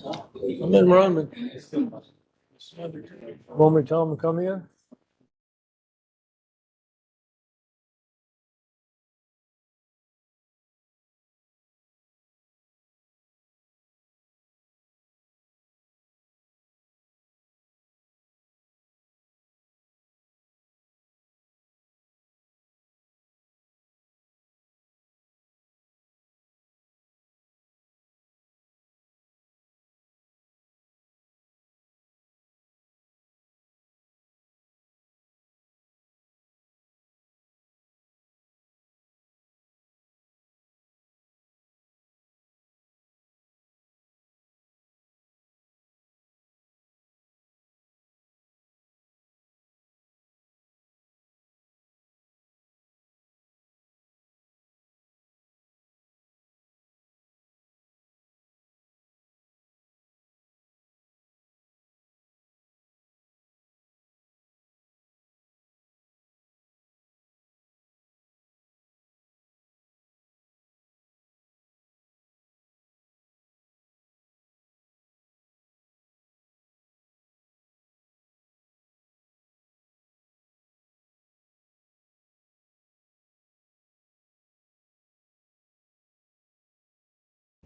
I'm in Roman. Want me to tell them to come in?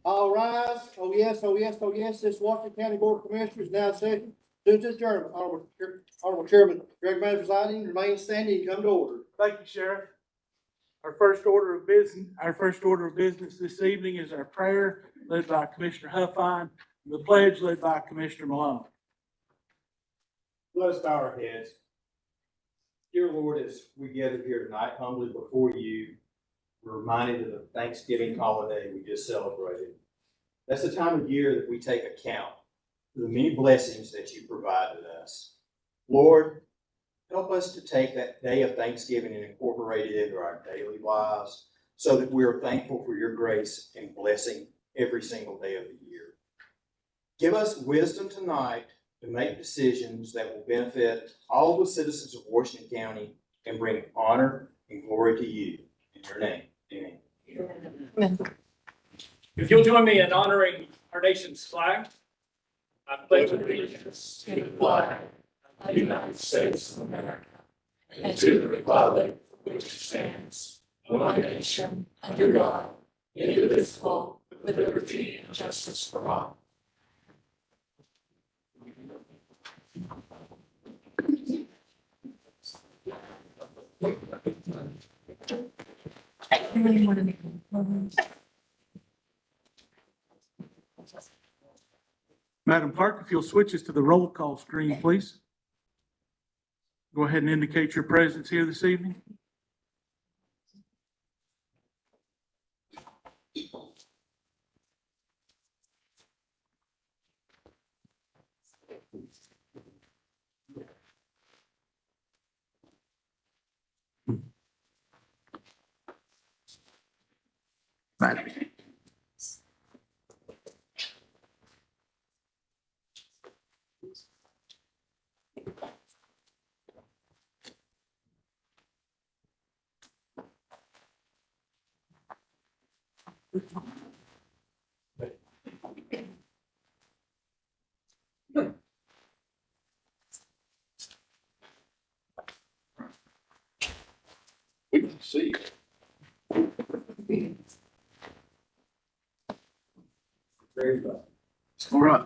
All rise. Oh, yes, oh, yes, oh, yes. This Washington County Board of Commissioners now session. Since adjournment, Honorable Chairman Greg May presiding, remain standing and come to order. Thank you, Sheriff. Our first order of business this evening is our prayer led by Commissioner Huffine, and the pledge led by Commissioner Malone. Let us bow our heads. Dear Lord, as we gather here tonight humbly before you, we're reminded of the Thanksgiving holiday we just celebrated. That's the time of year that we take account of the many blessings that you provided us. Lord, help us to take that day of Thanksgiving and incorporate it into our daily lives so that we are thankful for your grace and blessing every single day of the year. Give us wisdom tonight to make decisions that will benefit all the citizens of Washington County and bring honor and glory to you. In your name, amen. If you'll join me in honoring our nation's flag. I pledge allegiance to the flag of the United States of America and to the republic for which it stands, one nation, under God, indivisible, with liberty and justice for all. Madam Clerk, if you'll switch us to the roll call screen, please. Go ahead and indicate your presence here this evening. Madam. We can see. All right.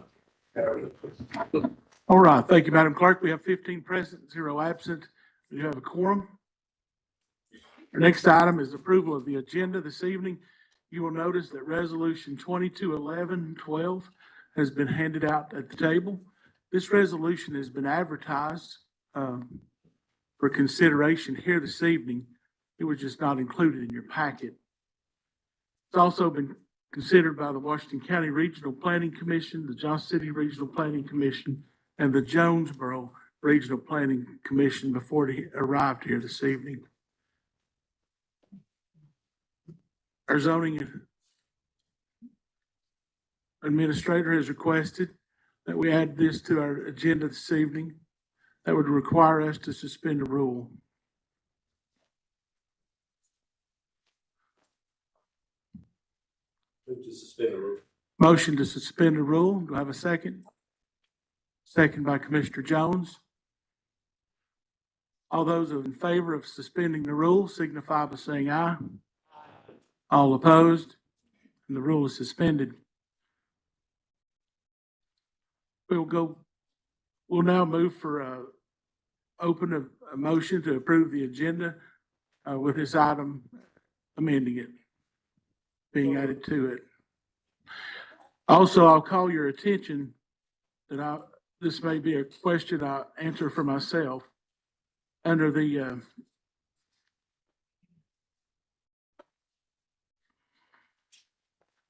All right. Thank you, Madam Clerk. We have 15 present, 0 absent. We have a quorum. Our next item is approval of the agenda this evening. You will notice that resolution 221112 has been handed out at the table. This resolution has been advertised for consideration here this evening. It was just not included in your packet. It's also been considered by the Washington County Regional Planning Commission, the Johnson City Regional Planning Commission, and the Jonesboro Regional Planning Commission before it arrived here this evening. Our zoning administrator has requested that we add this to our agenda this evening. That would require us to suspend the rule. Move to suspend the rule. Motion to suspend the rule. Do I have a second? Second by Commissioner Jones. All those in favor of suspending the rule signify by saying aye. All opposed, and the rule is suspended. We'll now move for open a motion to approve the agenda with this item amending it, being added to it. Also, I'll call your attention that this may be a question I answer for myself. Under the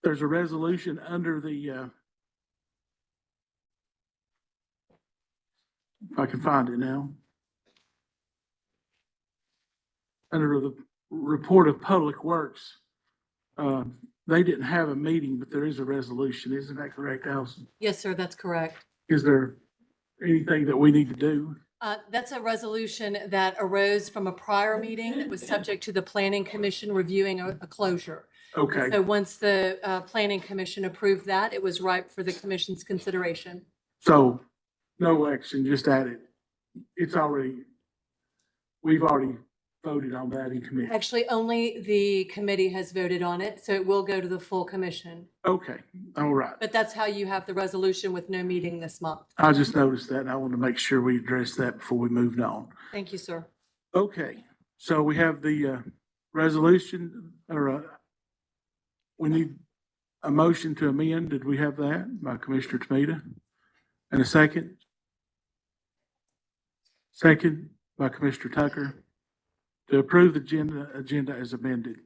there's a resolution under the if I can find it now. Under the report of Public Works, they didn't have a meeting, but there is a resolution. Isn't that correct, Allison? Yes, sir, that's correct. Is there anything that we need to do? That's a resolution that arose from a prior meeting that was subject to the Planning Commission reviewing a closure. Okay, So once the Planning Commission approved that, it was ripe for the commission's consideration. so no action, just add it. We've already voted on that in committee. Actually, only the committee has voted on it, so it will go to the full commission. Okay, all right. But that's how you have the resolution with no meeting this month. I just noticed that and I want to make sure we address that before we moved on. Thank you, sir. Okay, so we have the resolution we need a motion to amend. Did we have that by Commissioner Tomita? And a second? Second by Commissioner Tucker to approve the agenda as amended.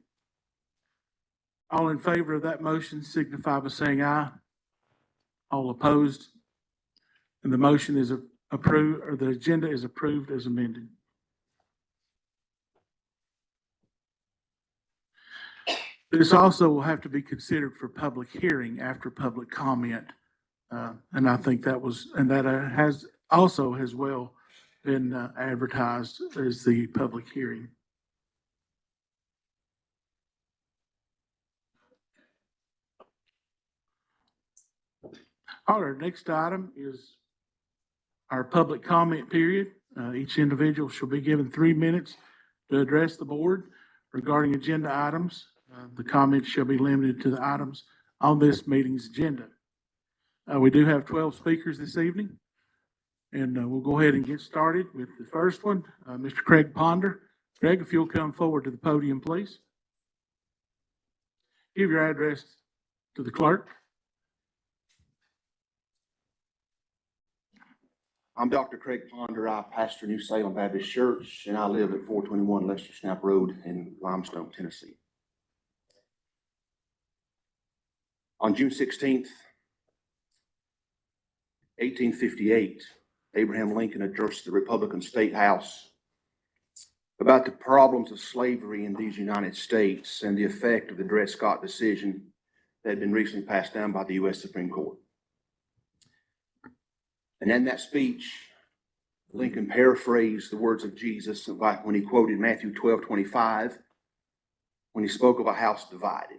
All in favor of that motion signify by saying aye. All opposed? And the motion is approved, or the agenda is approved as amended. This also will have to be considered for public hearing after public comment. And I think that has also as well been advertised as the public hearing. All right, our next item is our public comment period. Each individual shall be given 3 minutes to address the board regarding agenda items. The comments shall be limited to the items on this meeting's agenda. We do have 12 speakers this evening, and we'll go ahead and get started with the first one, Mr. Craig Ponder. Craig, if you'll come forward to the podium, please. Give your address to the clerk. I'm Dr. Craig Ponder. I pastor New Salem Baptist Church, and I live at 421 Lester Snap Road in Limestone, Tennessee. On June 16th, 1858, Abraham Lincoln addressed the Republican State House about the problems of slavery in these United States and the effect of the Dred Scott decision that had been recently passed down by the U.S. Supreme Court. And in that speech, Lincoln paraphrased the words of Jesus when he quoted Matthew 12:25, when he spoke of a house divided.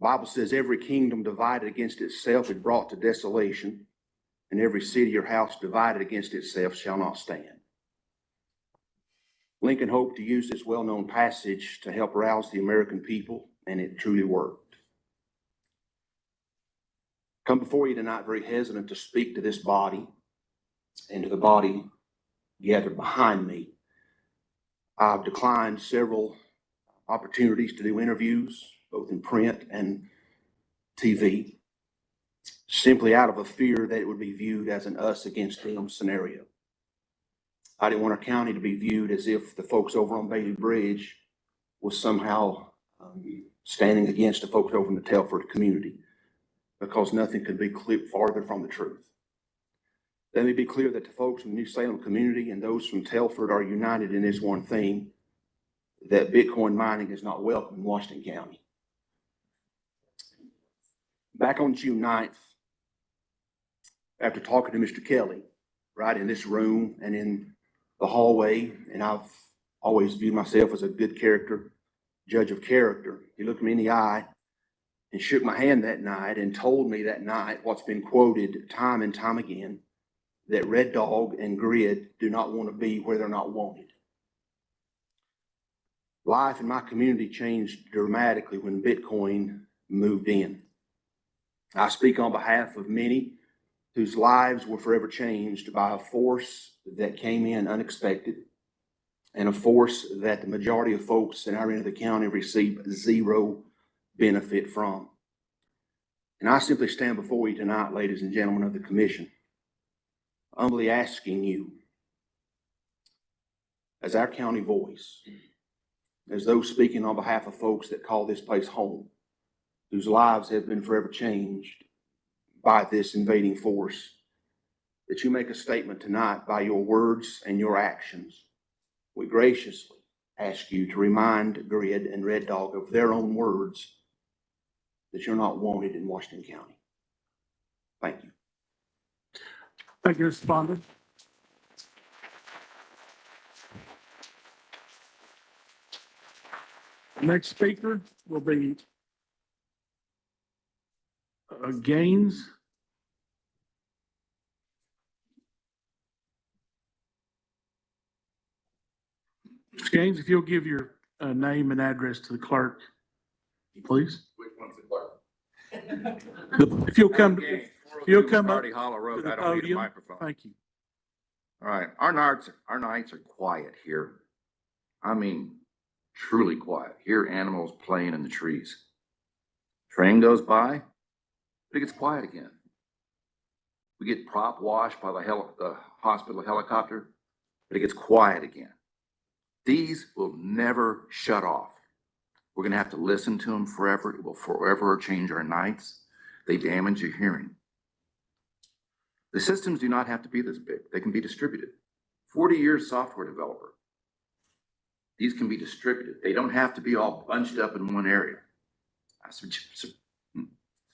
The Bible says, every kingdom divided against itself is brought to desolation, and every city or house divided against itself shall not stand. Lincoln hoped to use this well-known passage to help rouse the American people, and it truly worked. Come before you tonight very hesitant to speak to this body and to the body gathered behind me. I've declined several opportunities to do interviews, both in print and TV, simply out of a fear that it would be viewed as an us against them scenario. I didn't want our county to be viewed as if the folks over on Bailey Bridge was somehow standing against the folks over in the Telford community, because nothing could be farther from the truth. Let me be clear that the folks from the New Salem community and those from Telford are united in this one thing, that Bitcoin mining is not welcome in Washington County. Back on June 9th, after talking to Mr. Kelly, right in this room and in the hallway, and I've always viewed myself as a good character, judge of character. He looked me in the eye and shook my hand that night and told me that night what's been quoted time and time again, that Red Dog and Grid do not want to be where they're not wanted. Life in my community changed dramatically when Bitcoin moved in. I speak on behalf of many whose lives were forever changed by a force that came in unexpected, and a force that the majority of folks in our end of the county receive zero benefit from. And I simply stand before you tonight, ladies and gentlemen of the commission, humbly asking you, as our county voice, as those speaking on behalf of folks that call this place home, whose lives have been forever changed by this invading force, that you make a statement tonight by your words and your actions. We graciously ask you to remind Grid and Red Dog of their own words that you're not wanted in Washington County. Thank you. Thank you, Respondent. Next speaker will be Gaines. Mr. Gaines, if you'll give your name and address to the clerk, please. Which one's the clerk? If you'll come up Hardy Hollow to Road. the I don't need a podium. microphone. Thank you. All right, our nights are quiet here. I mean, truly quiet. Hear animals playing in the trees. Train goes by, but it gets quiet again. We get prop washed by the hospital helicopter, but it gets quiet again. These will never shut off. We're gonna have to listen to them forever. It will forever change our nights. They damage your hearing. The systems do not have to be this big. They can be distributed. 40 years software developer. These can be distributed. They don't have to be all bunched up in one area. I suggest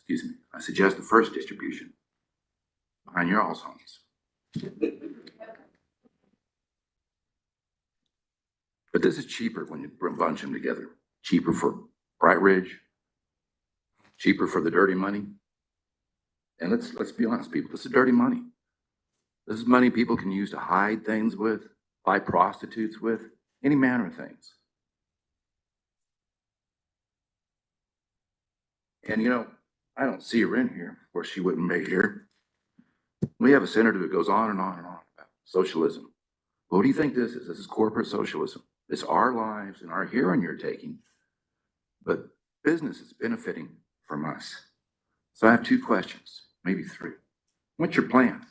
the first distribution behind your all's homes. But this is cheaper when you bunch them together. Cheaper for Bright Ridge, cheaper for the dirty money. And let's be honest, people, this is dirty money. This is money people can use to hide things with, buy prostitutes with, any manner of things. And you know, I don't see her in here, or she wouldn't be here. We have a senator that goes on and on and on about socialism. What do you think this is? This is corporate socialism. It's our lives and our hearing you're taking, but business is benefiting from us. So I have two questions, maybe three. What's your plan?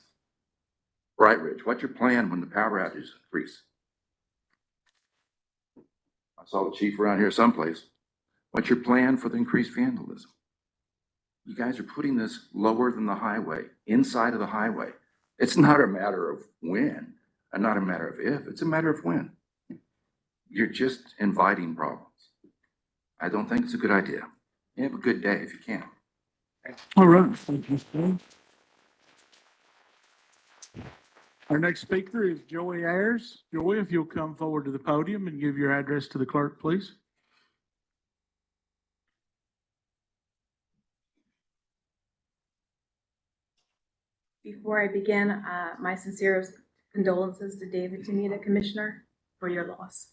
Bright Ridge, what's your plan when the power outages increase? I saw the chief around here someplace. What's your plan for the increased vandalism? You guys are putting this lower than the highway, inside of the highway. It's not a matter of when, and not a matter of if, it's a matter of when. You're just inviting problems. I don't think it's a good idea. You have a good day if you can. All right. Thank you, sir. Our next speaker is Joey Ayers. Joey, if you'll come forward to the podium and give your address to the clerk, please. Before I begin, my sincerest condolences to David Tanita, Commissioner, for your loss.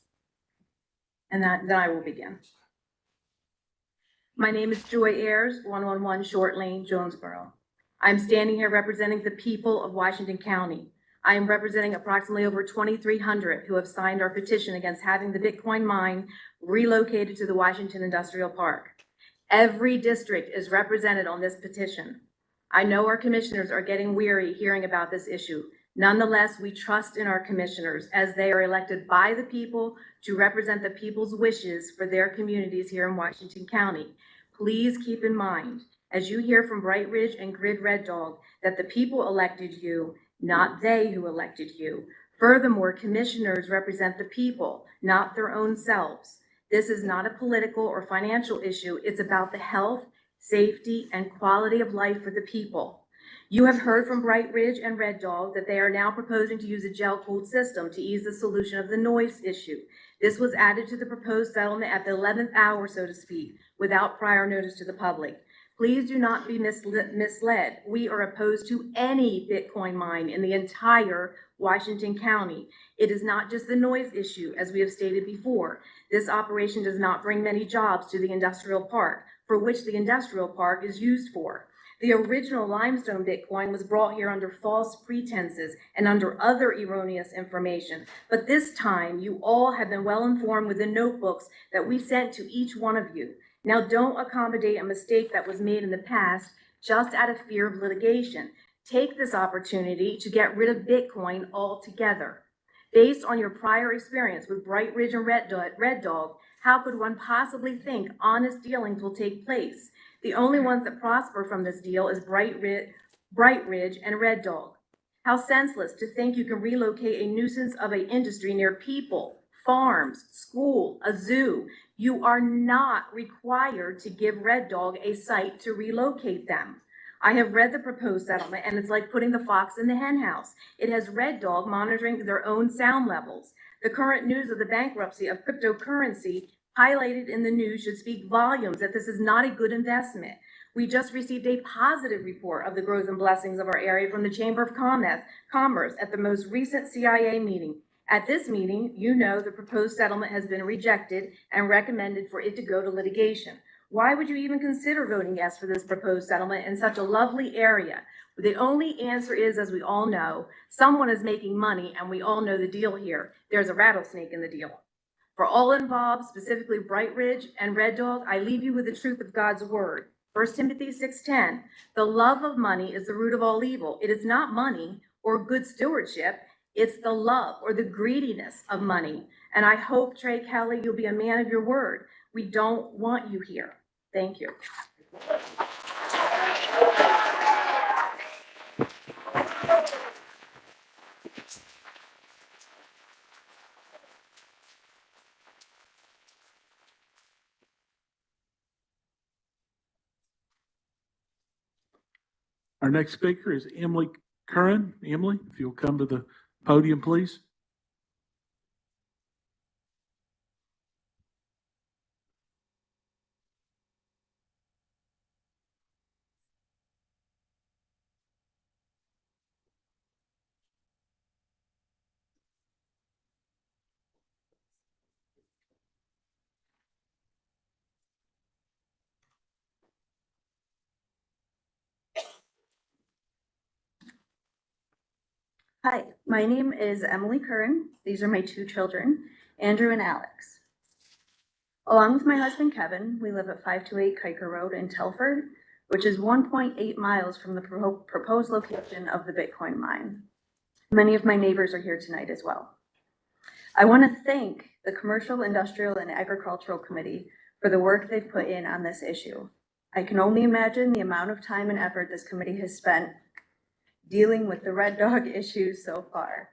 And then I will begin. My name is Joy Ayers, 111 Short Lane, Jonesboro. I'm standing here representing the people of Washington County. I am representing approximately over 2,300 who have signed our petition against having the Bitcoin mine relocated to the Washington Industrial Park. Every district is represented on this petition. I know our commissioners are getting weary hearing about this issue. Nonetheless, we trust in our commissioners as they are elected by the people to represent the people's wishes for their communities here in Washington County. Please keep in mind, as you hear from Bright Ridge and Grid Red Dog, that the people elected you, not they who elected you. Furthermore, commissioners represent the people, not their own selves. This is not a political or financial issue. It's about the health, safety, and quality of life for the people. You have heard from Bright Ridge and Red Dog that they are now proposing to use a gel-cooled system to ease the solution of the noise issue. This was added to the proposed settlement at the 11th hour, so to speak, without prior notice to the public. Please do not be misled. We are opposed to any Bitcoin mine in the entire Washington County. It is not just the noise issue, as we have stated before. This operation does not bring many jobs to the industrial park, for which the industrial park is used for. The original limestone Bitcoin was brought here under false pretenses and under other erroneous information. But this time, you all have been well informed with the notebooks that we sent to each one of you. Now, don't accommodate a mistake that was made in the past just out of fear of litigation. Take this opportunity to get rid of Bitcoin altogether. Based on your prior experience with Bright Ridge and Red Dog, how could one possibly think honest dealings will take place? The only ones that prosper from this deal is Bright Ridge and Red Dog. How senseless to think you can relocate a nuisance of an industry near people, farms, school, a zoo. You are not required to give Red Dog a site to relocate them. I have read the proposed settlement, and it's like putting the fox in the henhouse. It has Red Dog monitoring their own sound levels. The current news of the bankruptcy of cryptocurrency highlighted in the news should speak volumes that this is not a good investment. We just received a positive report of the growth and blessings of our area from the Chamber of Commerce at the most recent CIA meeting. At this meeting, you know the proposed settlement has been rejected and recommended for it to go to litigation. Why would you even consider voting yes for this proposed settlement in such a lovely area? The only answer is, as we all know, someone is making money, and we all know the deal here. There's a rattlesnake in the deal. For all involved, specifically Bright Ridge and Red Dog, I leave you with the truth of God's word. 1 Timothy 6:10, the love of money is the root of all evil. It is not money or good stewardship. It's the love or the greediness of money. And I hope, Trey Kelly, you'll be a man of your word. We don't want you here. Thank you. Our next speaker is Emily Curran. Emily, if you'll come to the podium, please. Hi, my name is Emily Curran. These are my two children, Andrew and Alex. Along with my husband Kevin, we live at 528 Kiker Road in Telford, which is 1.8 miles from the proposed location of the Bitcoin mine. Many of my neighbors are here tonight as well. I want to thank the Commercial, Industrial, and Agricultural Committee for the work they've put in on this issue. I can only imagine the amount of time and effort this committee has spent dealing with the Red Dog issues so far.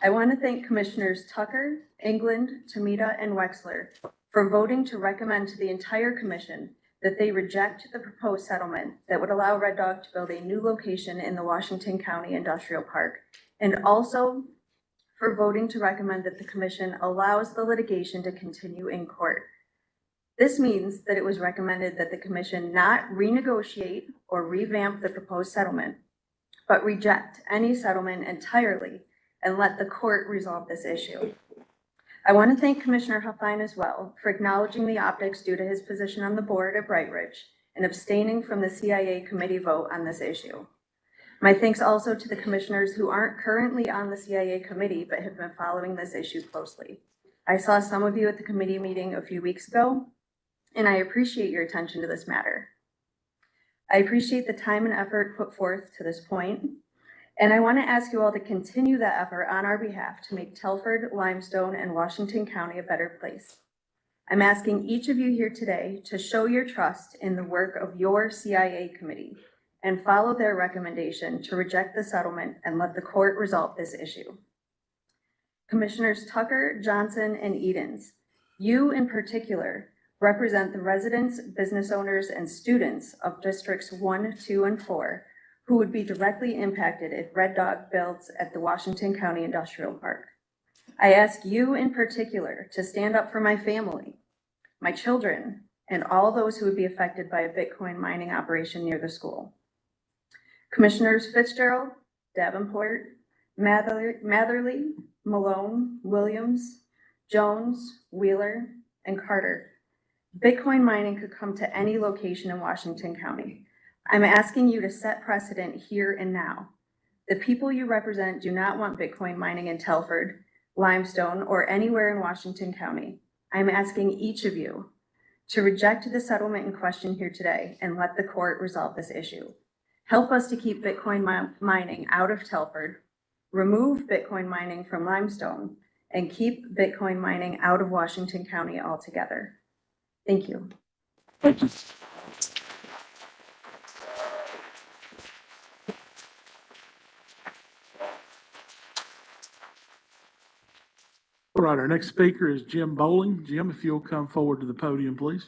I want to thank Commissioners Tucker, England, Tomita, and Wexler for voting to recommend to the entire commission that they reject the proposed settlement that would allow Red Dog to build a new location in the Washington County Industrial Park, and also for voting to recommend that the commission allows the litigation to continue in court. This means that it was recommended that the commission not renegotiate or revamp the proposed settlement, but reject any settlement entirely and let the court resolve this issue. I want to thank Commissioner Huffine as well for acknowledging the optics due to his position on the board at Bright Ridge and abstaining from the CIA committee vote on this issue. My thanks also to the commissioners who aren't currently on the CIA committee but have been following this issue closely. I saw some of you at the committee meeting a few weeks ago, and I appreciate your attention to this matter. I appreciate the time and effort put forth to this point, and I want to ask you all to continue that effort on our behalf to make Telford, Limestone, and Washington County a better place. I'm asking each of you here today to show your trust in the work of your CIA committee and follow their recommendation to reject the settlement and let the court resolve this issue. Commissioners Tucker, Johnson, and Edens, you in particular represent the residents, business owners, and students of districts 1, 2, and 4, who would be directly impacted if Red Dog builds at the Washington County Industrial Park. I ask you in particular to stand up for my family, my children, and all those who would be affected by a Bitcoin mining operation near the school. Commissioners Fitzgerald, Davenport, Matherly, Malone, Williams, Jones, Wheeler, and Carter. Bitcoin mining could come to any location in Washington County. I'm asking you to set precedent here and now. The people you represent do not want Bitcoin mining in Telford, Limestone, or anywhere in Washington County. I'm asking each of you to reject the settlement in question here today and let the court resolve this issue. Help us to keep Bitcoin mining out of Telford, remove Bitcoin mining from Limestone, and keep Bitcoin mining out of Washington County altogether. Thank you. All right, our next speaker is Jim Bowling. Jim, if you'll come forward to the podium, please.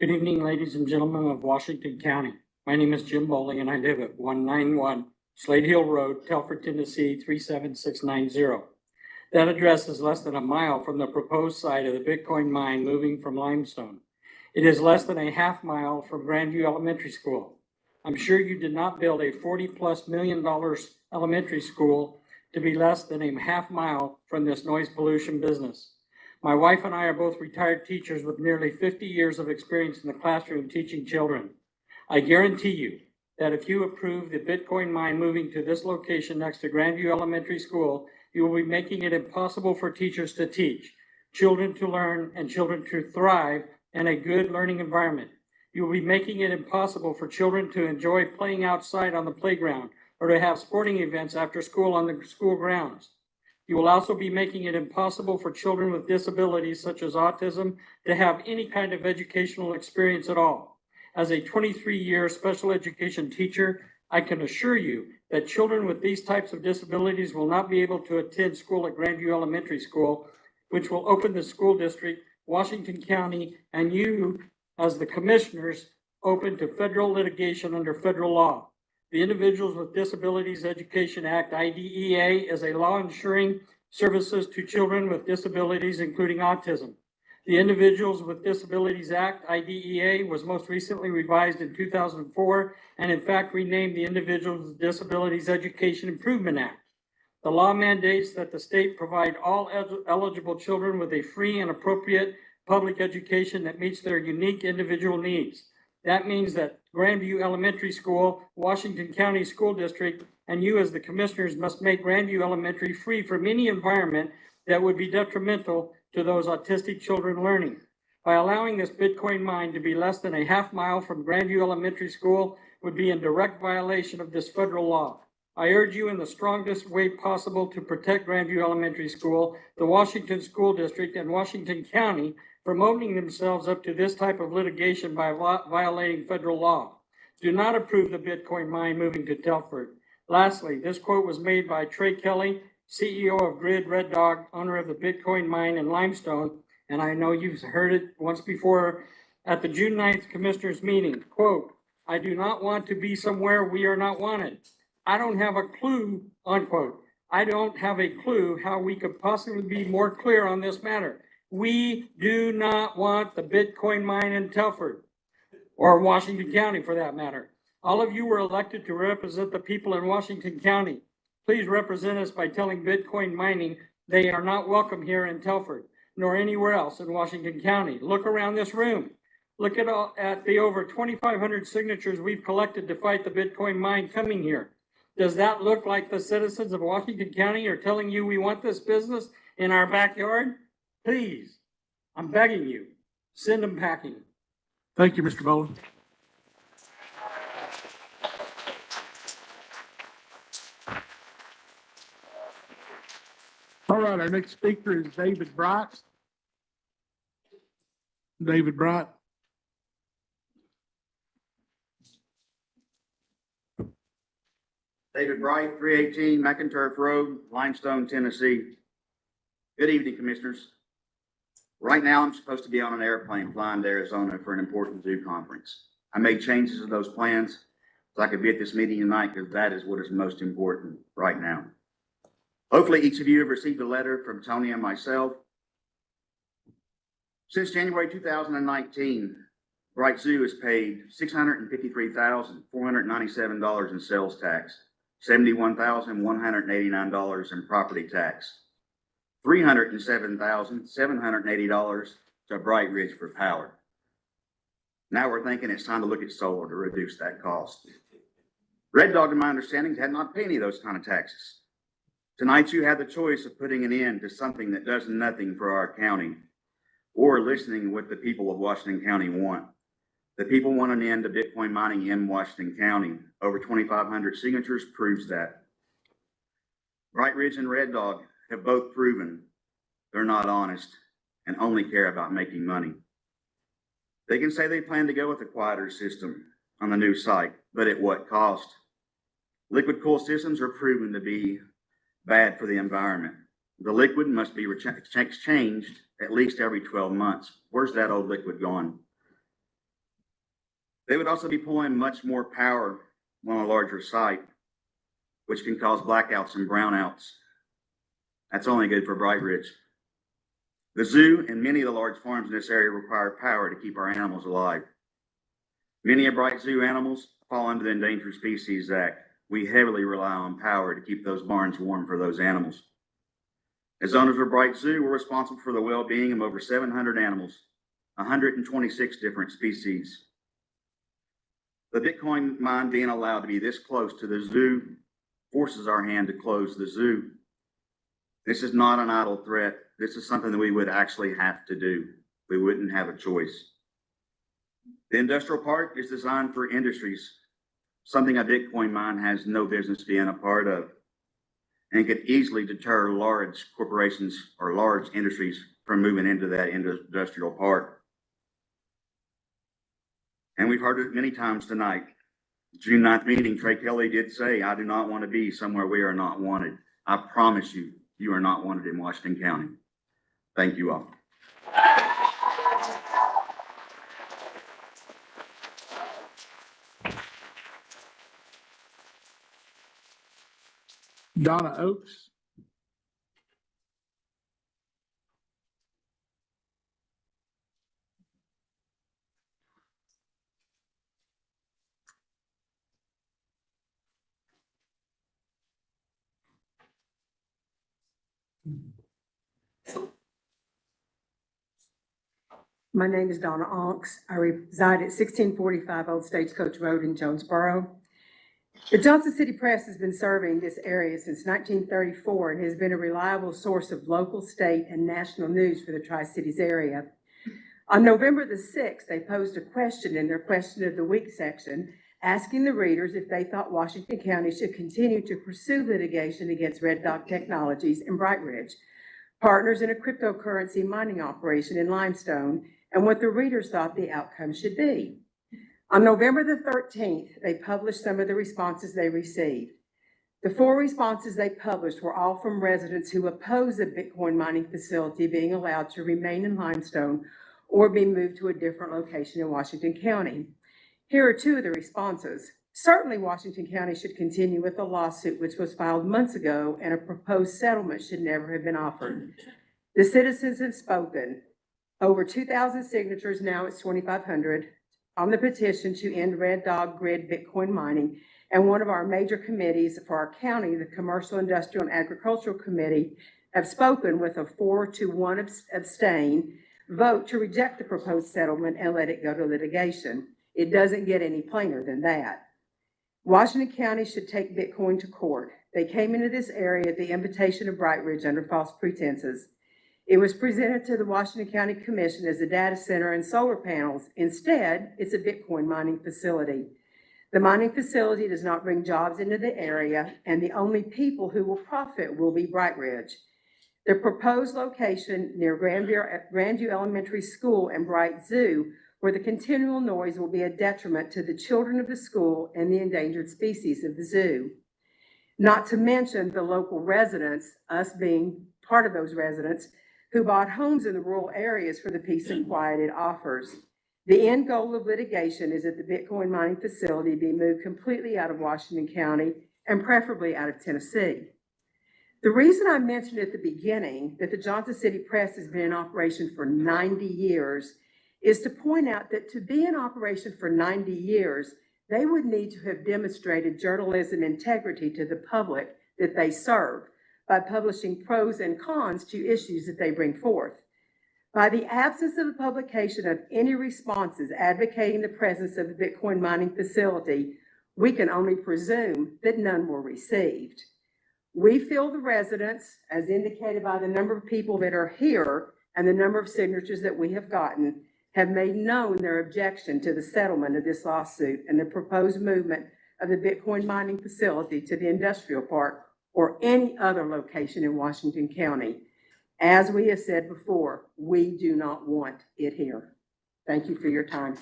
Good evening, ladies and gentlemen of Washington County. My name is Jim Bowling and I live at 191 Slade Hill Road, Telford, Tennessee, 37690. That address is less than a mile from the proposed site of the Bitcoin mine moving from Limestone. It is less than a half mile from Grandview Elementary School. I'm sure you did not build a $40+ million elementary school to be less than a half mile from this noise pollution business. My wife and I are both retired teachers with nearly 50 years of experience in the classroom teaching children. I guarantee you that if you approve the Bitcoin mine moving to this location next to Grandview Elementary School, you will be making it impossible for teachers to teach, children to learn, and children to thrive in a good learning environment. You will be making it impossible for children to enjoy playing outside on the playground or to have sporting events after school on the school grounds. You will also be making it impossible for children with disabilities such as autism to have any kind of educational experience at all. As a 23-year special education teacher, I can assure you that children with these types of disabilities will not be able to attend school at Grandview Elementary School, which will open the school district, Washington County, and you, as the commissioners, open to federal litigation under federal law. The Individuals with Disabilities Education Act, IDEA, is a law ensuring services to children with disabilities, including autism. The Individuals with Disabilities Act, IDEA, was most recently revised in 2004 and in fact renamed the Individuals with Disabilities Education Improvement Act. The law mandates that the state provide all eligible children with a free and appropriate public education that meets their unique individual needs. That means that Grandview Elementary School, Washington County School District, and you as the commissioners must make Grandview Elementary free from any environment that would be detrimental to those autistic children learning. By allowing this Bitcoin mine to be less than a half mile from Grandview Elementary School would be in direct violation of this federal law. I urge you in the strongest way possible to protect Grandview Elementary School, the Washington School District, and Washington County from opening themselves up to this type of litigation by violating federal law. Do not approve the Bitcoin mine moving to Telford. Lastly, this quote was made by Trey Kelly, CEO of Grid Red Dog, owner of the Bitcoin mine in Limestone, and I know you've heard it once before at the June 9th Commissioners meeting. Quote, "I do not want to be somewhere we are not wanted. I don't have a clue," unquote. "I don't have a clue how we could possibly be more clear on this matter. We do not want the Bitcoin mine in Telford, or Washington County for that matter. All of you were elected to represent the people in Washington County. Please represent us by telling Bitcoin mining they are not welcome here in Telford, nor anywhere else in Washington County. Look around this room. Look at the over 2,500 signatures we've collected to fight the Bitcoin mine coming here. Does that look like the citizens of Washington County are telling you we want this business in our backyard? Please, I'm begging you, send them packing." Thank you, Mr. Bowling. All right, our next speaker is David Bright. David Bright. David Bright, 318 McInturf Road, Limestone, Tennessee. Good evening, Commissioners. Right now, I'm supposed to be on an airplane flying to Arizona for an important zoo conference. I made changes to those plans so I could be at this meeting tonight because that is what is most important right now. Hopefully, each of you have received a letter from Tony and myself. Since January 2019, Bright Zoo has paid $653,497 in sales tax, $71,189 in property tax, $307,780 to Bright Ridge for power. Now we're thinking it's time to look at solar to reduce that cost. Red Dog, in my understanding, had not paid any of those kind of taxes. Tonight you have the choice of putting an end to something that does nothing for our county, or listening to what the people of Washington County want. The people want an end to Bitcoin mining in Washington County. Over 2,500 signatures proves that. Bright Ridge and Red Dog have both proven they're not honest and only care about making money. They can say they plan to go with a quieter system on the new site, but at what cost? Liquid cool systems are proven to be bad for the environment. The liquid must be exchanged at least every 12 months. Where's that old liquid gone? They would also be pulling much more power on a larger site, which can cause blackouts and brownouts. That's only good for Bright Ridge. The zoo and many of the large farms in this area require power to keep our animals alive. Many of Bright Zoo animals fall under the Endangered Species Act. We heavily rely on power to keep those barns warm for those animals. As owners of Bright Zoo, we're responsible for the well-being of over 700 animals, 126 different species. The Bitcoin mine being allowed to be this close to the zoo forces our hand to close the zoo. This is not an idle threat. This is something that we would actually have to do. We wouldn't have a choice. The industrial park is designed for industries, something a Bitcoin mine has no business being a part of, and could easily deter large corporations or large industries from moving into that industrial park. And we've heard it many times tonight. June 9th meeting, Trey Kelly did say, I do not want to be somewhere we are not wanted. I promise you, you are not wanted in Washington County. Thank you all. Donna Oaks. My name is Donna Onks. I reside at 1645 Old Stagecoach Road in Jonesboro. The Johnson City Press has been serving this area since 1934 and has been a reliable source of local, state, and national news for the Tri-Cities area. On November the 6th, they posed a question in their Question of the Week section, asking the readers if they thought Washington County should continue to pursue litigation against Red Dog Technologies and Bright Ridge, partners in a cryptocurrency mining operation in Limestone, and what the readers thought the outcome should be. On November the 13th, they published some of the responses they received. The 4 responses they published were all from residents who oppose a Bitcoin mining facility being allowed to remain in Limestone or be moved to a different location in Washington County. Here are 2 of the responses. Certainly, Washington County should continue with the lawsuit which was filed months ago, and a proposed settlement should never have been offered. The citizens have spoken. Over 2,000 signatures, now it's 2,500, on the petition to end Red Dog Grid Bitcoin mining, and one of our major committees for our county, the Commercial, Industrial, and Agricultural Committee, have spoken with a 4-1 abstain vote to reject the proposed settlement and let it go to litigation. It doesn't get any plainer than that. Washington County should take Bitcoin to court. They came into this area at the invitation of Bright Ridge under false pretenses. It was presented to the Washington County Commission as a data center and solar panels. Instead, it's a Bitcoin mining facility. The mining facility does not bring jobs into the area, and the only people who will profit will be Bright Ridge. The proposed location near Grandview Elementary School and Bright Zoo, where the continual noise will be a detriment to the children of the school and the endangered species of the zoo. Not to mention the local residents, us being part of those residents, who bought homes in the rural areas for the peace and quiet it offers. The end goal of litigation is that the Bitcoin mining facility be moved completely out of Washington County and preferably out of Tennessee. The reason I mentioned at the beginning that the Johnson City Press has been in operation for 90 years is to point out that to be in operation for 90 years, they would need to have demonstrated journalism integrity to the public that they serve by publishing pros and cons to issues that they bring forth. By the absence of the publication of any responses advocating the presence of the Bitcoin mining facility, we can only presume that none were received. We feel the residents, as indicated by the number of people that are here and the number of signatures that we have gotten, have made known their objection to the settlement of this lawsuit and the proposed movement of the Bitcoin mining facility to the industrial park or any other location in Washington County. As we have said before, we do not want it here. Thank you for your time.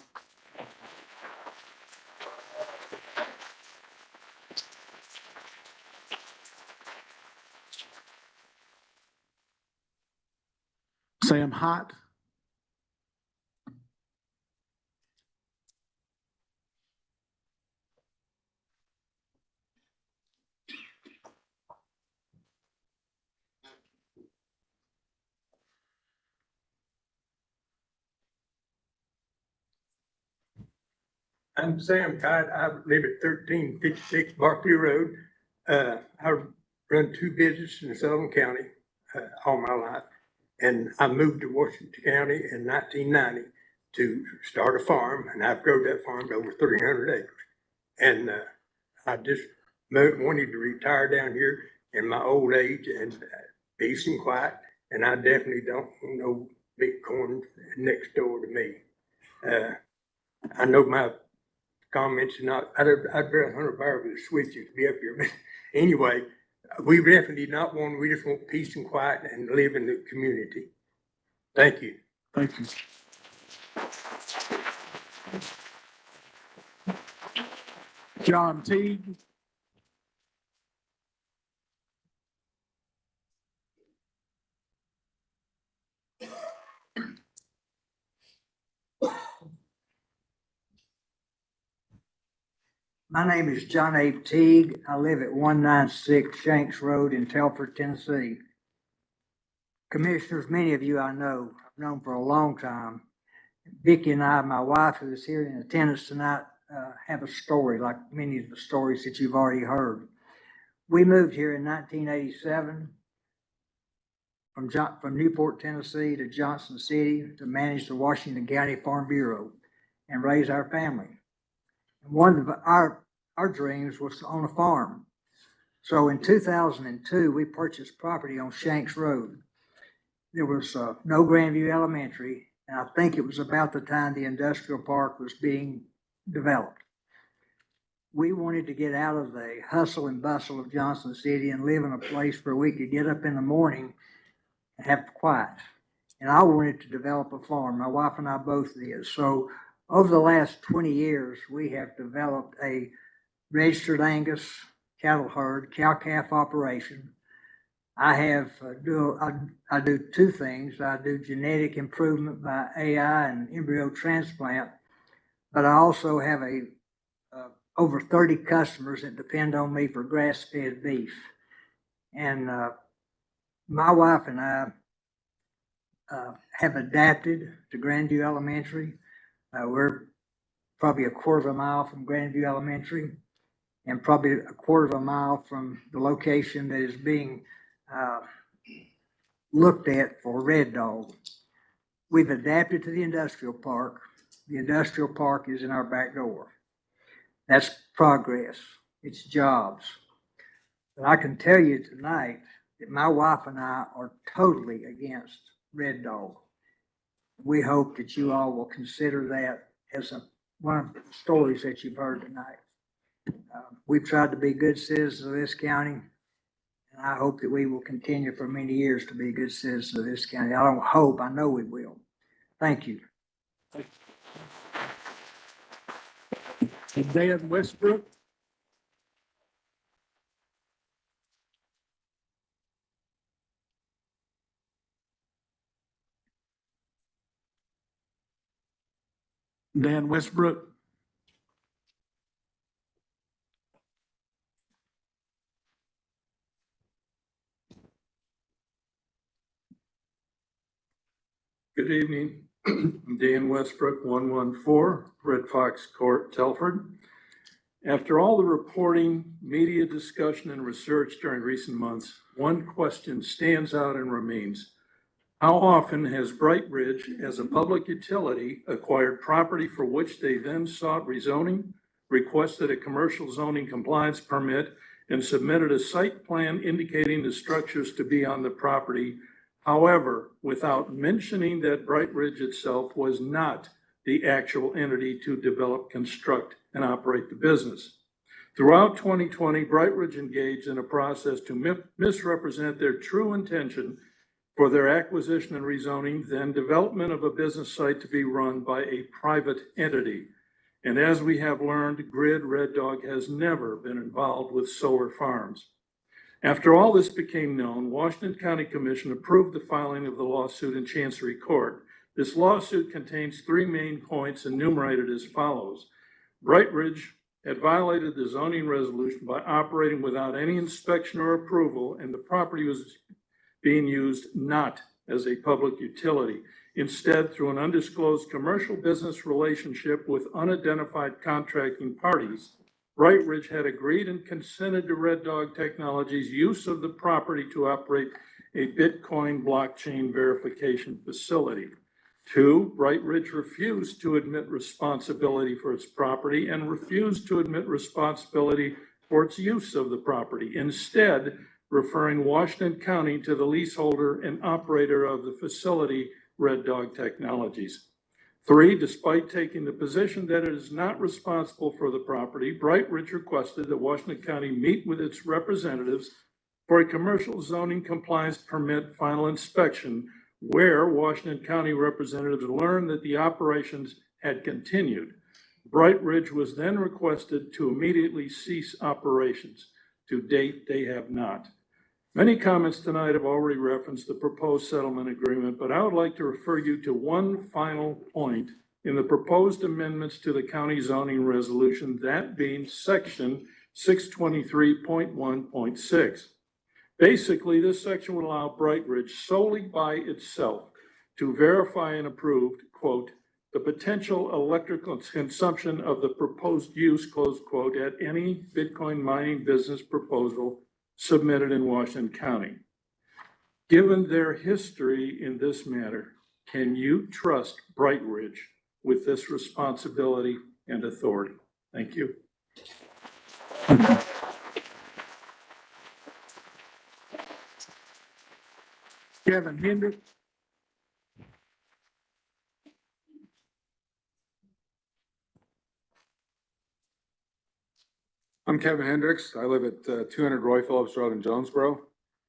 Sam Hott. I'm Sam Cott. I live at 1356 Barkley Road. I run two businesses in Sullivan County all my life. And I moved to Washington County in 1990 to start a farm, and I've grown that farm to over 300 acres. And I just wanted to retire down here in my old age and peace and quiet. And I definitely don't want no Bitcoin next door to me. I know my comments are not, I'd rather hunt a bear with a switch to be up here. But anyway, we definitely not want, we just want peace and quiet and live in the community. Thank you. Thank you. John Teague. My name is John A. Teague. I live at 196 Shanks Road in Telford, Tennessee. Commissioners, many of you I know, I've known for a long time. Vicki and I, my wife, who is here in attendance tonight, have a story like many of the stories that you've already heard. We moved here in 1987 from Newport, Tennessee to Johnson City to manage the Washington County Farm Bureau and raise our family. And one of our dreams was to own a farm. So in 2002, we purchased property on Shanks Road. There was no Grandview Elementary, and I think it was about the time the industrial park was being developed. We wanted to get out of the hustle and bustle of Johnson City and live in a place where we could get up in the morning and have quiet. And I wanted to develop a farm. My wife and I both did. So over the last 20 years, we have developed a registered Angus cattle herd, cow-calf operation. I do two things. I do genetic improvement by AI and embryo transplant, but I also have over 30 customers that depend on me for grass-fed beef. And my wife and I have adapted to Grandview Elementary. We're probably a quarter of a mile from Grandview Elementary and probably a quarter of a mile from the location that is being looked at for Red Dog. We've adapted to the industrial park. The industrial park is in our back door. That's progress. It's jobs. But I can tell you tonight that my wife and I are totally against Red Dog. We hope that you all will consider that as one of the stories that you've heard tonight. We've tried to be good citizens of this county, and I hope that we will continue for many years to be good citizens of this county. I don't hope, I know we will. Thank you. Dan Westbrook. Dan Westbrook. Good evening. I'm Dan Westbrook, 114 Red Fox Court, Telford. After all the reporting, media discussion, and research during recent months, one question stands out and remains. How often has Bright Ridge, as a public utility, acquired property for which they then sought rezoning, requested a commercial zoning compliance permit, and submitted a site plan indicating the structures to be on the property, however, without mentioning that Bright Ridge itself was not the actual entity to develop, construct, and operate the business? Throughout 2020, Bright Ridge engaged in a process to misrepresent their true intention for their acquisition and rezoning, then development of a business site to be run by a private entity. And as we have learned, Grid Red Dog has never been involved with solar farms. After all this became known, Washington County Commission approved the filing of the lawsuit in Chancery Court. This lawsuit contains three main points enumerated as follows. Bright Ridge had violated the zoning resolution by operating without any inspection or approval, and the property was being used not as a public utility, instead through an undisclosed commercial business relationship with unidentified contracting parties. Bright Ridge had agreed and consented to Red Dog Technologies' use of the property to operate a Bitcoin blockchain verification facility. Two, Bright Ridge refused to admit responsibility for its property and refused to admit responsibility for its use of the property, instead referring Washington County to the leaseholder and operator of the facility, Red Dog Technologies. Three, despite taking the position that it is not responsible for the property, Bright Ridge requested that Washington County meet with its representatives for a commercial zoning compliance permit final inspection, where Washington County representatives learned that the operations had continued. Bright Ridge was then requested to immediately cease operations. To date, they have not. Many comments tonight have already referenced the proposed settlement agreement, but I would like to refer you to one final point in the proposed amendments to the county zoning resolution, that being section 623.1.6. Basically, this section would allow Bright Ridge solely by itself to verify and approve, quote, the potential electrical consumption of the proposed use, close quote, at any Bitcoin mining business proposal submitted in Washington County. Given their history in this matter, can you trust Bright Ridge with this responsibility and authority? Thank you. Kevin Hendricks. I'm Kevin Hendricks. I live at 200 Roy Phillips Road in Jonesboro.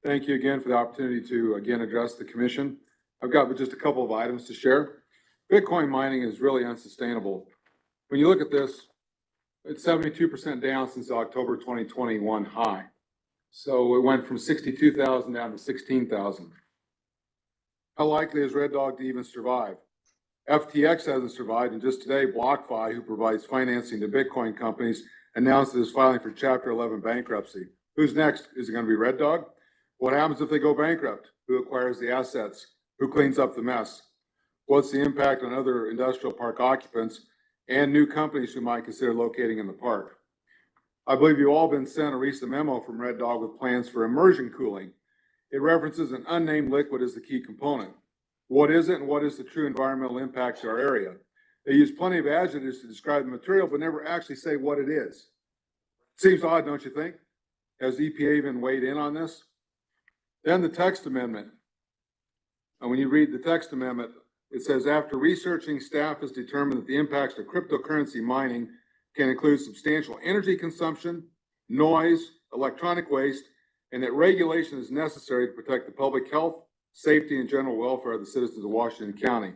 Thank you again for the opportunity to again address the commission. I've got just a couple of items to share. Bitcoin mining is really unsustainable. When you look at this, it's 72% down since the October 2021 high. So it went from 62,000 down to 16,000. How likely is Red Dog to even survive? FTX hasn't survived, and just today, BlockFi, who provides financing to Bitcoin companies, announced it is filing for Chapter 11 bankruptcy. Who's next? Is it going to be Red Dog? What happens if they go bankrupt? Who acquires the assets? Who cleans up the mess? What's the impact on other industrial park occupants and new companies who might consider locating in the park? I believe you've all been sent a recent memo from Red Dog with plans for immersion cooling. It references an unnamed liquid as the key component. What is it, and what is the true environmental impact to our area? They use plenty of adjectives to describe the material, but never actually say what it is. Seems odd, don't you think? Has EPA even weighed in on this? Then the text amendment. And when you read the text amendment, it says, after researching, staff has determined that the impacts of cryptocurrency mining can include substantial energy consumption, noise, electronic waste, and that regulation is necessary to protect the public health, safety, and general welfare of the citizens of Washington County.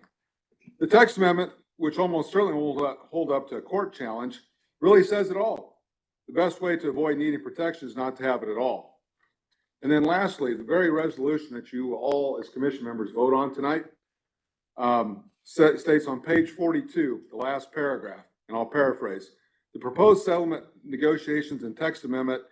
The text amendment, which almost certainly will hold up to a court challenge, really says it all. The best way to avoid needing protection is not to have it at all. And then lastly, the very resolution that you all as commission members vote on tonight States on page 42, the last paragraph, and I'll paraphrase. The proposed settlement negotiations and text amendment,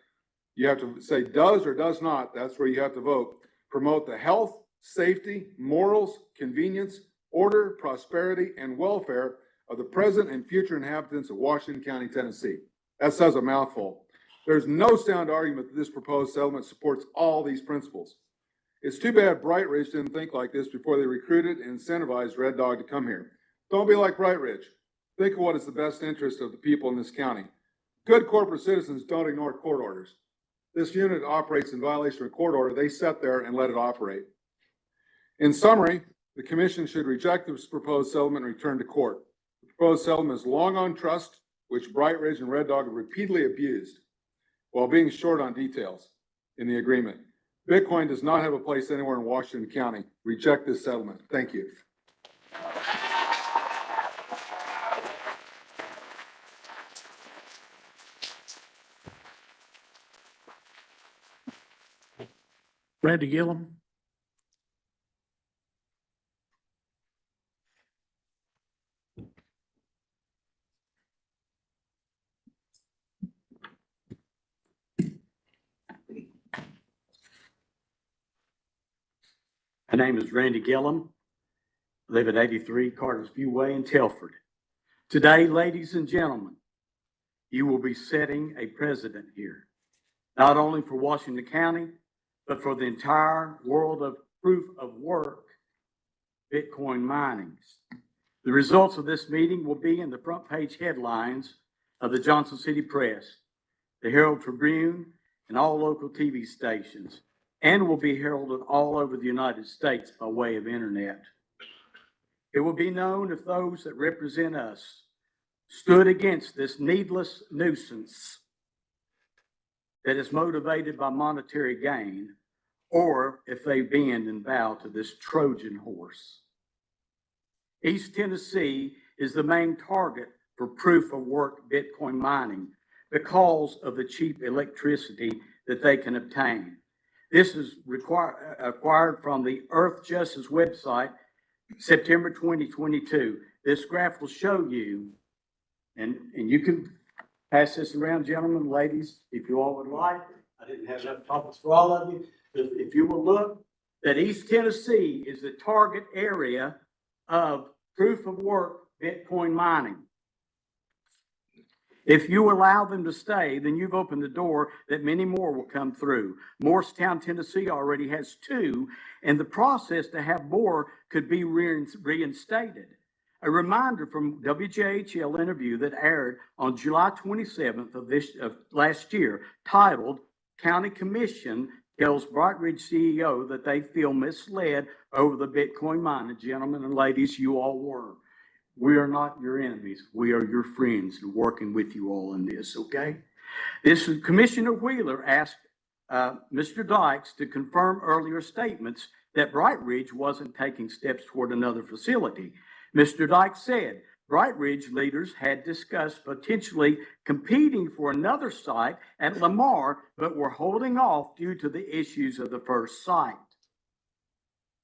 you have to say does or does not, that's where you have to vote, promote the health, safety, morals, convenience, order, prosperity, and welfare of the present and future inhabitants of Washington County, Tennessee. That says a mouthful. There's no sound argument that this proposed settlement supports all these principles. It's too bad Bright Ridge didn't think like this before they recruited and incentivized Red Dog to come here. Don't be like Bright Ridge. Think of what is the best interest of the people in this county. Good corporate citizens don't ignore court orders. This unit operates in violation of a court order. They sat there and let it operate. In summary, the commission should reject this proposed settlement and return to court. The proposed settlement is long on trust, which Bright Ridge and Red Dog have repeatedly abused while being short on details in the agreement. Bitcoin does not have a place anywhere in Washington County. Reject this settlement. Thank you. Randy Gillum. My name is Randy Gillum. I live at 83 Carter's View Way in Telford. Today, ladies and gentlemen, you will be setting a precedent here, not only for Washington County, but for the entire world of proof of work, Bitcoin mining. The results of this meeting will be in the front page headlines of the Johnson City Press, the Herald Tribune, and all local TV stations, and will be heralded all over the United States by way of internet. It will be known if those that represent us stood against this needless nuisance that is motivated by monetary gain, or if they bend and bow to this Trojan horse. East Tennessee is the main target for proof of work Bitcoin mining because of the cheap electricity that they can obtain. This is acquired from the Earth Justice website, September 2022. This graph will show you, and you can pass this around, gentlemen, ladies, if you all would like. I didn't have enough topics for all of you. If you will look, that East Tennessee is the target area of proof of work Bitcoin mining. If you allow them to stay, then you've opened the door that many more will come through. Morristown, Tennessee already has 2, and the process to have more could be reinstated. A reminder from WJHL interview that aired on July 27th of last year, titled "County Commission Tells Bright Ridge CEO That They Feel Misled Over the Bitcoin Mining." Gentlemen and ladies, you all were. We are not your enemies. We are your friends and working with you all in this, okay? This is Commissioner Wheeler asked Mr. Dykes to confirm earlier statements that Bright Ridge wasn't taking steps toward another facility. Mr. Dykes said Bright Ridge leaders had discussed potentially competing for another site at Lamar, but were holding off due to the issues of the first site.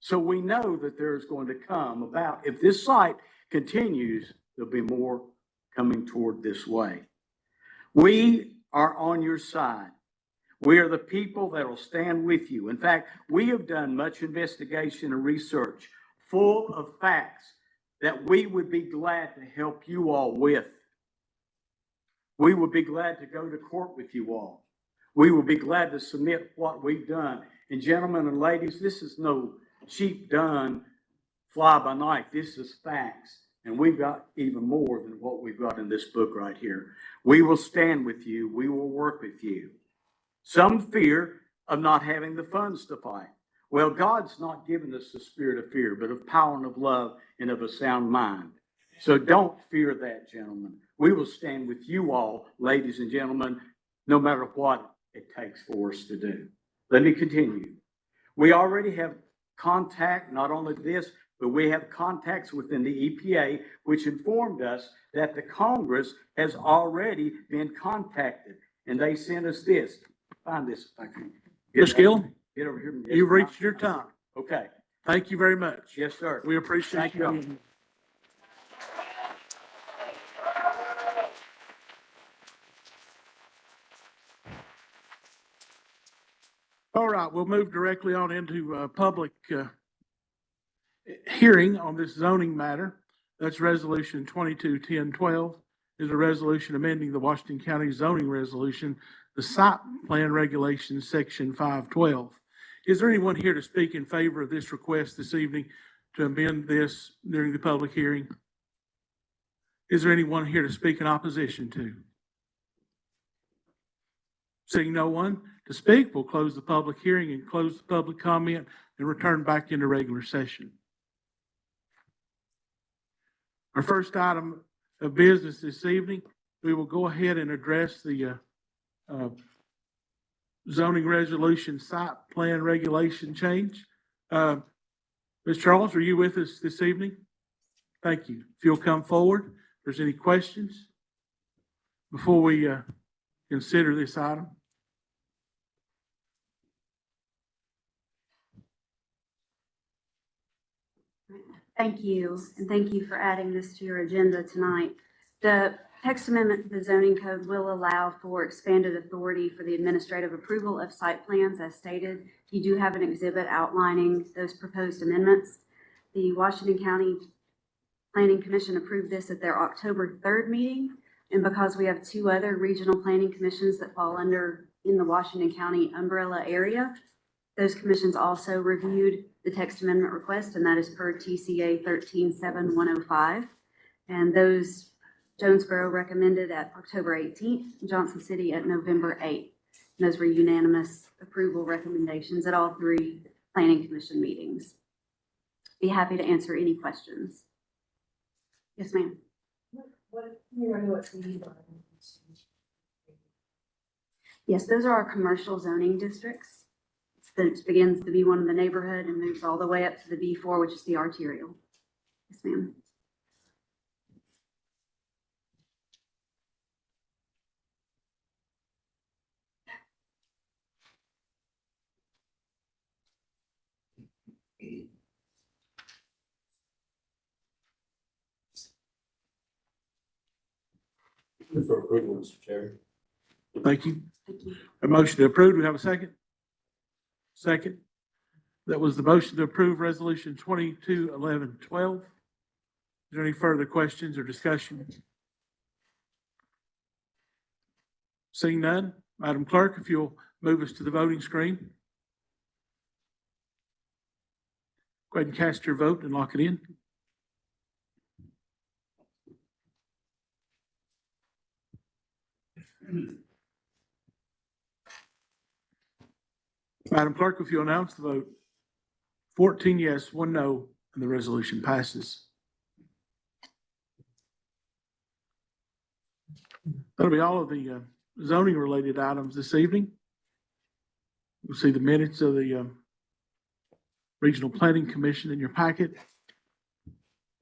So we know that there's going to come about, if this site continues, there'll be more coming toward this way. We are on your side. We are the people that will stand with you. In fact, we have done much investigation and research full of facts that we would be glad to help you all with. We would be glad to go to court with you all. We will be glad to submit what we've done. And gentlemen and ladies, this is no cheap done fly by night. This is facts. And we've got even more than what we've got in this book right here. We will stand with you. We will work with you. Some fear of not having the funds to fight. Well, God's not given us the spirit of fear, but of power and of love and of a sound mind. So don't fear that, gentlemen. We will stand with you all, ladies and gentlemen, no matter what it takes for us to do. Let me continue. We already have contact, not only this, but we have contacts within the EPA, which informed us that the Congress has already been contacted. And they sent us this. Find this if I can. Ms. Gill, Get over here. you've reached your time. Okay. Thank you very much. Yes, sir. We appreciate Thank you. you. All right, we'll move directly on into public hearing on this zoning matter. That's Resolution 22-1012 is a resolution amending the Washington County zoning resolution, the site plan regulations, section 512. Is there anyone here to speak in favor of this request this evening to amend this during the public hearing? Is there anyone here to speak in opposition to? Seeing no one to speak, we'll close the public hearing and close the public comment and return back into regular session. Our first item of business this evening, we will go ahead and address the zoning resolution site plan regulation change. Ms. Charles, are you with us this evening? Thank you. If you'll come forward, if there's any questions before we consider this item. Thank you, and thank you for adding this to your agenda tonight. The text amendment to the zoning code will allow for expanded authority for the administrative approval of site plans as stated. You do have an exhibit outlining those proposed amendments. The Washington County Planning Commission approved this at their October 3rd meeting. And because we have two other regional planning commissions that fall in the Washington County umbrella area, those commissions also reviewed the text amendment request, and that is per TCA 137105. And those, Jonesboro recommended at October 18th, Johnson City at November 8th. And those were unanimous approval recommendations at all three planning commission meetings. Be happy to answer any questions. Yes, ma'am. Yes, those are our commercial zoning districts. It begins to be one of the neighborhood and moves all the way up to the B4, which is the arterial. Yes, ma'am. For approval, Mr. Chairman. Thank you. Thank you. A motion to approve. Do we have a second? Second. That was the motion to approve resolution 22-1112. Is there any further questions or discussion? Seeing none, Madam Clerk, if you'll move us to the voting screen. Go ahead and cast your vote and lock it in. Madam Clerk, if you'll announce the vote. 14 yes, 1 no, and the resolution passes. That'll be all of the zoning related items this evening. You'll see the minutes of the Regional Planning Commission in your packet.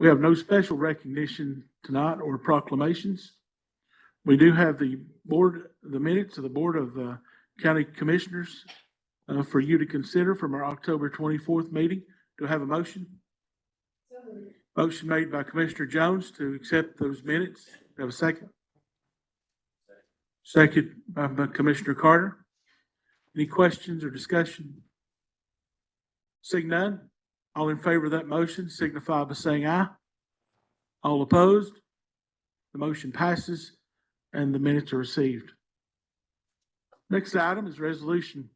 We have no special recognition tonight or proclamations. We do have the minutes of the Board of County Commissioners for you to consider from our October 24th meeting. Do I have a motion? Motion made by Commissioner Jones to accept those minutes. Do I have a second? Second by Commissioner Carter. Any questions or discussion? Seeing none, all in favor of that motion signify by saying aye. All opposed? The motion passes and the minutes are received. Next item is resolution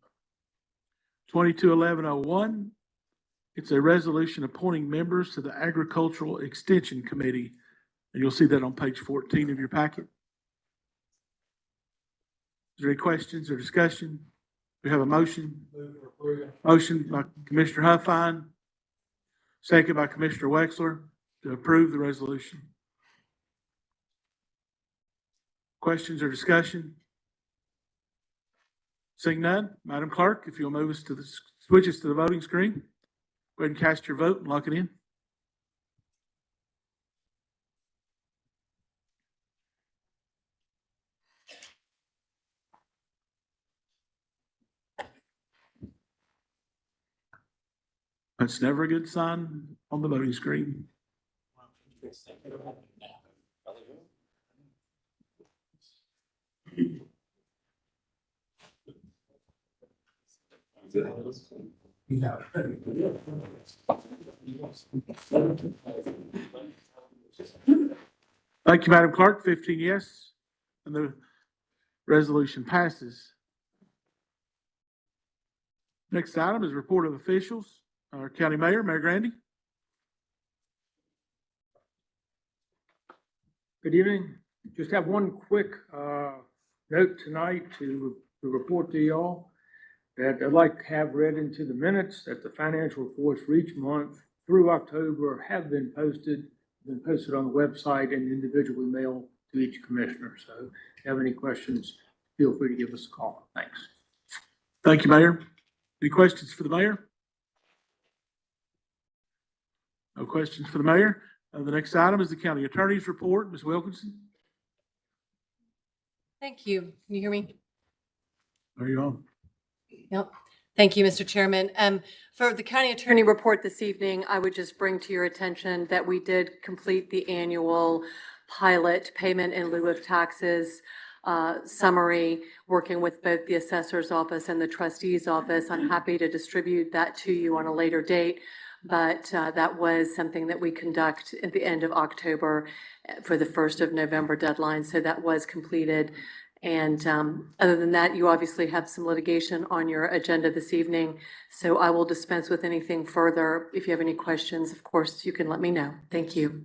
22-1101. It's a resolution appointing members to the Agricultural Extension Committee, and you'll see that on page 14 of your packet. Is there any questions or discussion? We have a motion. Motion by Commissioner Huffine, second by Commissioner Wexler to approve the resolution. Questions or discussion? Seeing none, Madam Clerk, if you'll move us to switch us to the voting screen. Go ahead and cast your vote and lock it in. That's never a good sign on the voting screen. Thank you, Madam Clerk. 15 yes, and the resolution passes. Next item is report of officials. Our county mayor, Mayor Grandy. Good evening. Just have one quick note tonight to report to y'all that I'd like to have read into the minutes that the financial reports for each month through October have been posted on the website and individually mailed to each commissioner. So if you have any questions, feel free to give us a call. Thanks. Thank you, Mayor. Any questions for the mayor? No questions for the mayor. The next item is the county attorney's report. Ms. Wilkinson. Thank you. Can you hear me? There you are. Yep. Thank you, Mr. Chairman. For the county attorney report this evening, I would just bring to your attention that we did complete the annual pilot payment in lieu of taxes summary, working with both the assessor's office and the trustee's office. I'm happy to distribute that to you on a later date, but that was something that we conduct at the end of October for the 1st of November deadline. So that was completed. And other than that, you obviously have some litigation on your agenda this evening. So I will dispense with anything further. If you have any questions, of course, you can let me know. Thank you.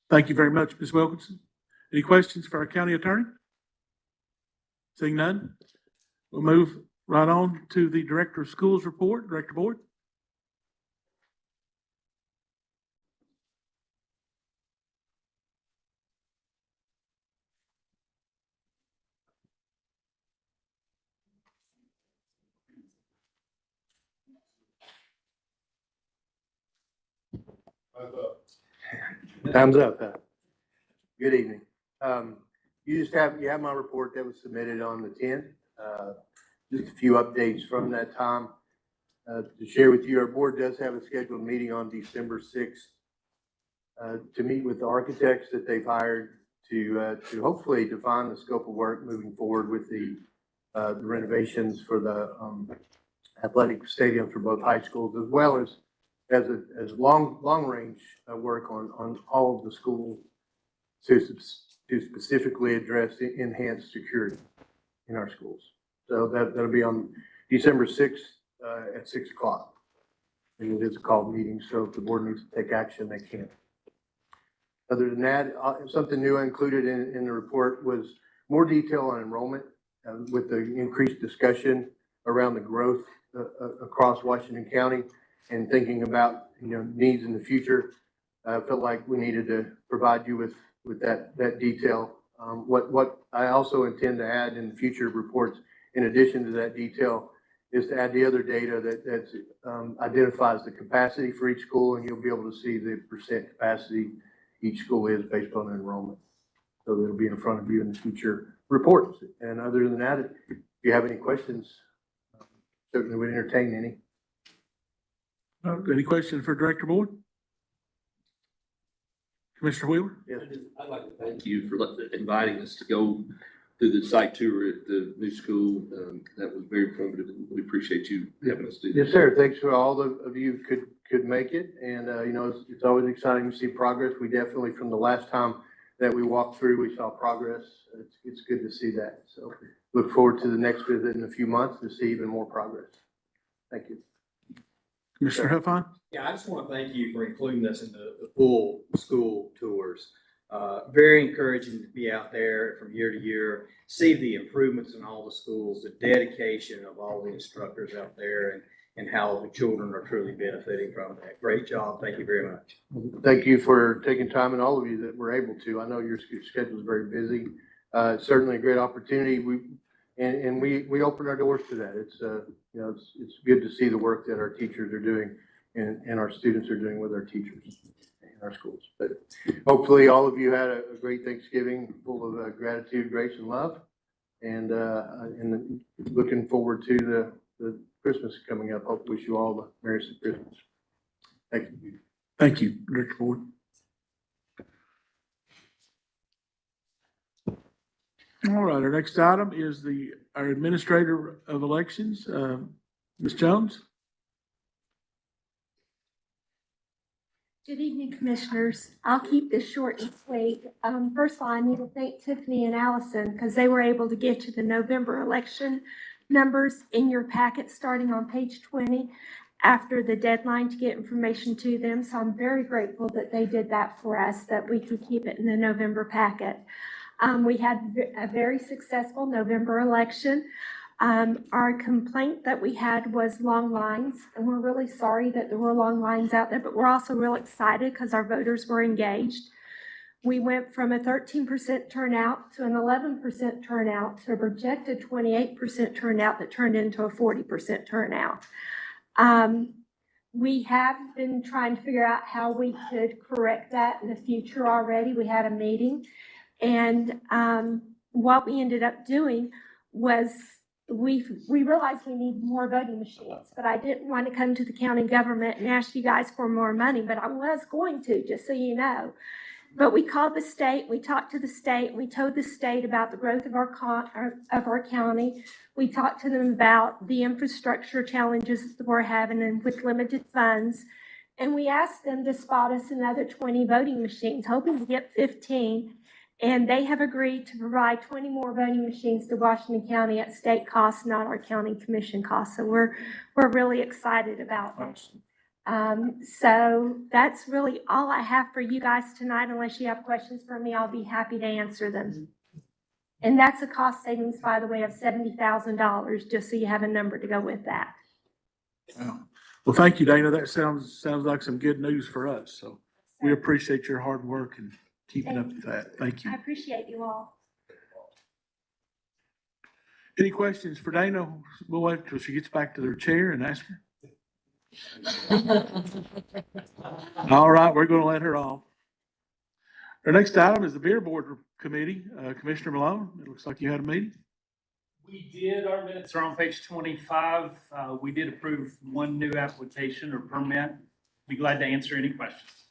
Thank you very much, Ms. Wilkinson. Any questions for our county attorney? Seeing none, we'll move right on to the Director of Schools report. Director Board. Time's up, huh? Good evening. You have my report that was submitted on the 10th. Just a few updates from that time. To share with you, our board does have a scheduled meeting on December 6th to meet with the architects that they've hired to hopefully define the scope of work moving forward with the renovations for the athletic stadium for both high schools, as well as long range work on all of the schools to specifically address the enhanced security in our schools. So that'll be on December 6th at 6 o'clock. And it is a called meeting, so if the board needs to take action, they can. Other than that, something new I included in the report was more detail on enrollment with the increased discussion around the growth across Washington County and thinking about, needs in the future. I felt like we needed to provide you with that detail. What I also intend to add in future reports, in addition to that detail, is to add the other data that identifies the capacity for each school, and you'll be able to see the percent capacity each school is based on enrollment. So it'll be in front of you in the future reports. And other than that, if you have any questions, certainly would entertain any. Any questions for Director Board? Commissioner Wheeler? Yes. I'd like to thank you for inviting us to go through the site tour at the new school. That was very informative, and we appreciate you having us do that. Yes, sir. Thanks for all of you could make it. And, it's always exciting to see progress. We definitely, from the last time that we walked through, we saw progress. It's good to see that. So look forward to the next visit in a few months to see even more progress. Thank you. Commissioner Huffine? Yeah, I just want to thank you for including us in the full school tours. Very encouraging to be out there from year to year, see the improvements in all the schools, the dedication of all the instructors out there, and how the children are truly benefiting from that. Great job. Thank you very much. Thank you for taking time, and all of you that were able to. I know your schedule is very busy. Certainly a great opportunity. We open our doors to that. It's good to see the work that our teachers are doing and our students are doing with our teachers in our schools. But hopefully all of you had a great Thanksgiving full of gratitude, grace, and love. And looking forward to the Christmas coming up. Hope wish you all the merriest of Christmas. Thank you. Thank you, Director Ford. All right, our next item is our Administrator of Elections, Ms. Jones. Good evening, Commissioners. I'll keep this short and sweet. First of all, I need to thank Tiffany and Allison because they were able to get to the November election numbers in your packet starting on page 20 after the deadline to get information to them. So I'm very grateful that they did that for us, that we could keep it in the November packet. We had a very successful November election. Our complaint that we had was long lines, and we're really sorry that there were long lines out there, but we're also real excited because our voters were engaged. We went from a 13% turnout to an 11% turnout to a projected 28% turnout that turned into a 40% turnout. We have been trying to figure out how we could correct that in the future already. We had a meeting, and what we ended up doing was we realized we need more voting machines, but I didn't want to come to the county government and ask you guys for more money, but I was going to, just so you know. But we called the state, we talked to the state, we told the state about the growth of our county. We talked to them about the infrastructure challenges that we're having and with limited funds. And we asked them to spot us another 20 voting machines, hoping to get 15. And they have agreed to provide 20 more voting machines to Washington County at state cost, not our county commission cost. So we're really excited about that. So that's really all I have for you guys tonight. Unless you have questions for me, I'll be happy to answer them. And that's a cost savings, by the way, of $70,000, just so you have a number to go with that. Well, thank you, Dana. That sounds like some good news for us. So we appreciate your hard work and keeping up with that. Thank you. I appreciate you all. Any questions for Dana? We'll wait till she gets back to their chair and ask her. All right, we're going to let her off. Our next item is the Beer Board Committee. Commissioner Malone, it looks like you had a meeting. We did. Our minutes are on page 25. We did approve one new application or permit. Be glad to answer any questions.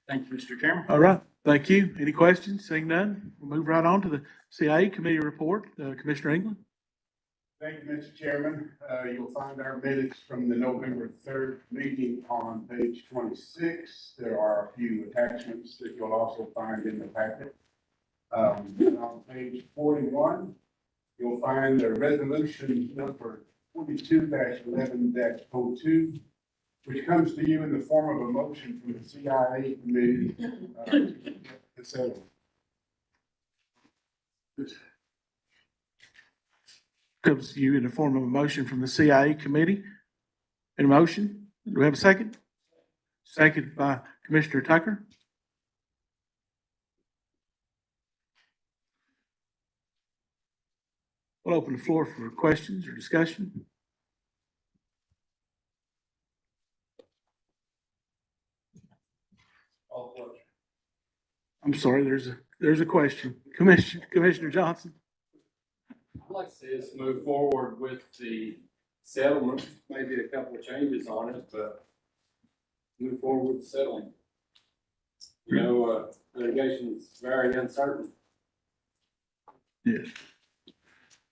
Thank you, Mr. Chairman. All right, thank you. Any questions? Seeing none, we'll move right on to the CIA Committee report. Commissioner England. Thank you, Mr. Chairman. You'll find our minutes from the November 3rd meeting on page 26. There are a few attachments that you'll also find in the packet. And on page 41, you'll find the resolution number 22-11-02, which comes to you in the form of a motion from the CIA committee to settle. Comes to you in the form of a motion from the CIA committee. In a motion, do we have a second? Second by Commissioner Tucker. We'll open the floor for questions or discussion. I'm sorry, there's a question. Commissioner Johnson. I'd like to see us move forward with the settlement, maybe a couple of changes on it, but move forward with settling. You know, litigation is very uncertain. Yes.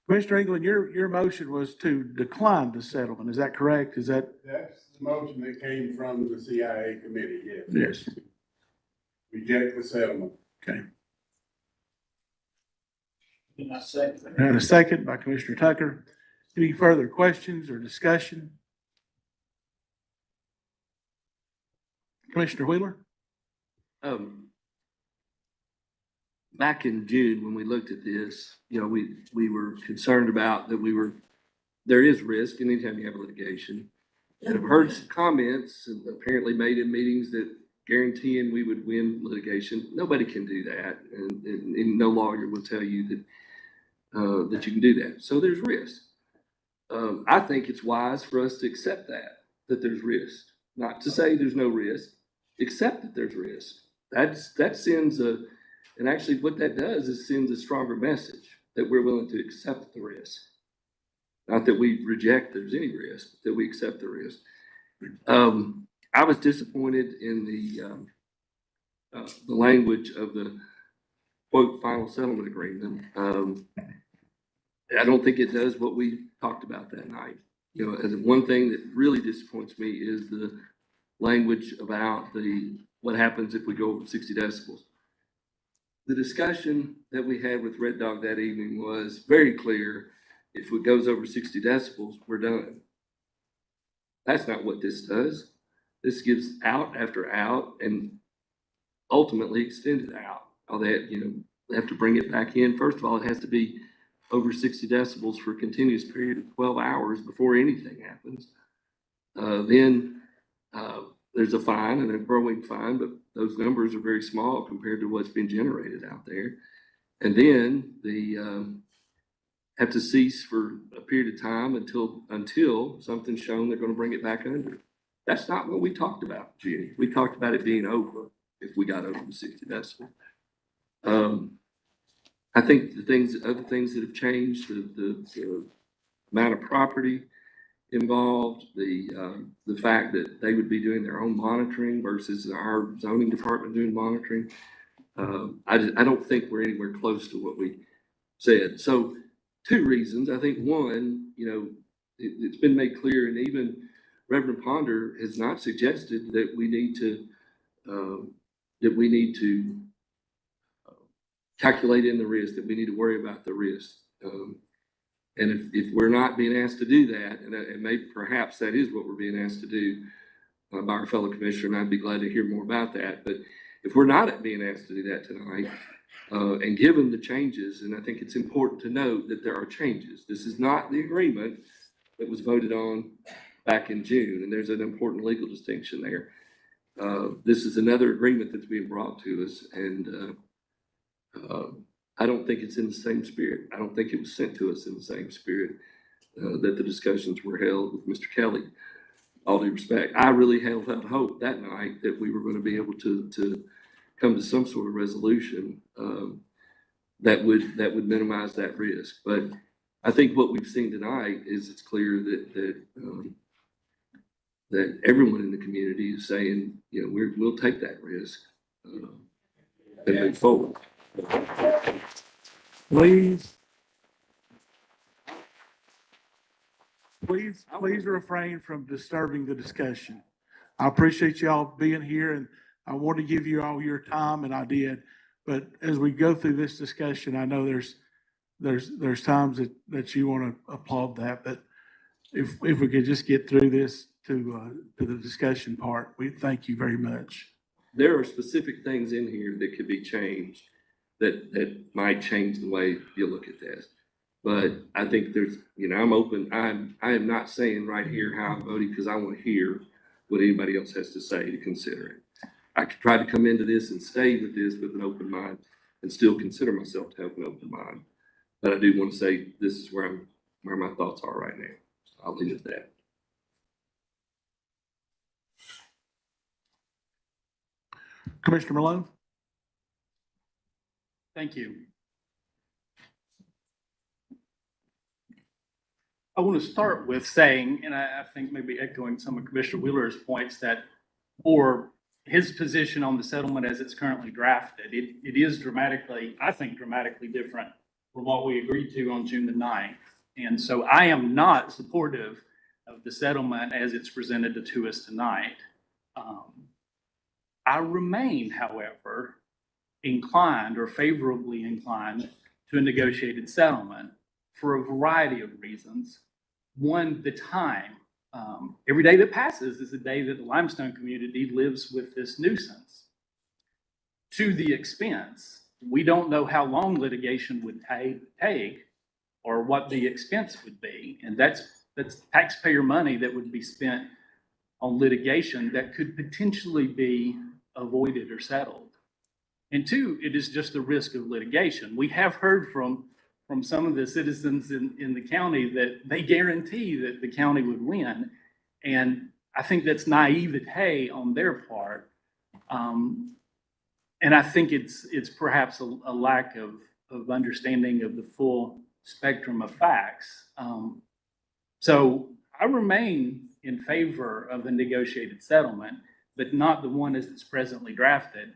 Commissioner England, your motion was to decline the settlement. Is that correct? That's the motion that came from the CIA committee, yes. Yes. Reject the settlement. Okay. And I second. And a second by Commissioner Tucker. Any further questions or discussion? Commissioner Wheeler? Back in June, when we looked at this, you know, we were concerned about that there is risk anytime you have litigation. And I've heard some comments apparently made in meetings that guaranteeing we would win litigation. Nobody can do that. And no lawyer will tell you that you can do that. So there's risk. I think it's wise for us to accept that there's risk. Not to say there's no risk, accept that there's risk. That sends and actually what that does is sends a stronger message that we're willing to accept the risk. Not that we reject there's any risk, but that we accept the risk. I was disappointed in the language of the quote final settlement agreement. I don't think it does what we talked about that night. You know, as one thing that really disappoints me is the language about what happens if we go over 60 decibels. The discussion that we had with Red Dog that evening was very clear. If it goes over 60 decibels, we're done. That's not what this does. This gives out after out and ultimately extended out. All that, you know, they have to bring it back in. First of all, it has to be over 60 decibels for a continuous period of 12 hours before anything happens. Then there's a fine and a growing fine, but those numbers are very small compared to what's been generated out there. And then they have to cease for a period of time until something's shown they're going to bring it back under. That's not what we talked about, Jenny. We talked about it being over if we got over the 60 decibels. I think other things that have changed, the amount of property involved, the fact that they would be doing their own monitoring versus our zoning department doing monitoring. I don't think we're anywhere close to what we said. So 2 reasons. I think one, you know, it's been made clear, and even Reverend Ponder has not suggested that we need to calculate in the risk, that we need to worry about the risk. And if we're not being asked to do that, and maybe perhaps that is what we're being asked to do by our fellow commissioner, and I'd be glad to hear more about that. But if we're not being asked to do that tonight, and given the changes, and I think it's important to note that there are changes. This is not the agreement that was voted on back in June, and there's an important legal distinction there. This is another agreement that's being brought to us, and I don't think it's in the same spirit. I don't think it was sent to us in the same spirit that the discussions were held with Mr. Kelly. All due respect, I really held out hope that night that we were going to be able to come to some sort of resolution that would minimize that risk. But I think what we've seen tonight is it's clear that everyone in the community is saying, you know, we'll take that risk and move forward. Please refrain from disturbing the discussion. I appreciate y'all being here, and I want to give you all your time, and I did. But as we go through this discussion, I know there's times that you want to applaud that, but if we could just get through this to the discussion part, we thank you very much. There are specific things in here that could be changed that might change the way you look at this. But I think there's, you know, I'm open. I am not saying right here how I'm voting because I want to hear what anybody else has to say to consider it. I could try to come into this and stay with this with an open mind and still consider myself to have an open mind. But I do want to say this is where my thoughts are right now. So I'll leave it at that. Commissioner Malone. Thank you. I want to start with saying, and I think maybe echoing some of Commissioner Wheeler's points, that for his position on the settlement as it's currently drafted, it is dramatically, I think, dramatically different from what we agreed to on June the 9th. And so I am not supportive of the settlement as it's presented to us tonight. I remain, however, inclined or favorably inclined to a negotiated settlement for a variety of reasons. One, the time. Every day that passes is a day that the limestone community lives with this nuisance. To the expense, we don't know how long litigation would take or what the expense would be. And that's taxpayer money that would be spent on litigation that could potentially be avoided or settled. And 2, it is just the risk of litigation. We have heard from some of the citizens in the county that they guarantee that the county would win. And I think that's naivete on their part. And I think it's perhaps a lack of understanding of the full spectrum of facts. So I remain in favor of a negotiated settlement, but not the one as it's presently drafted.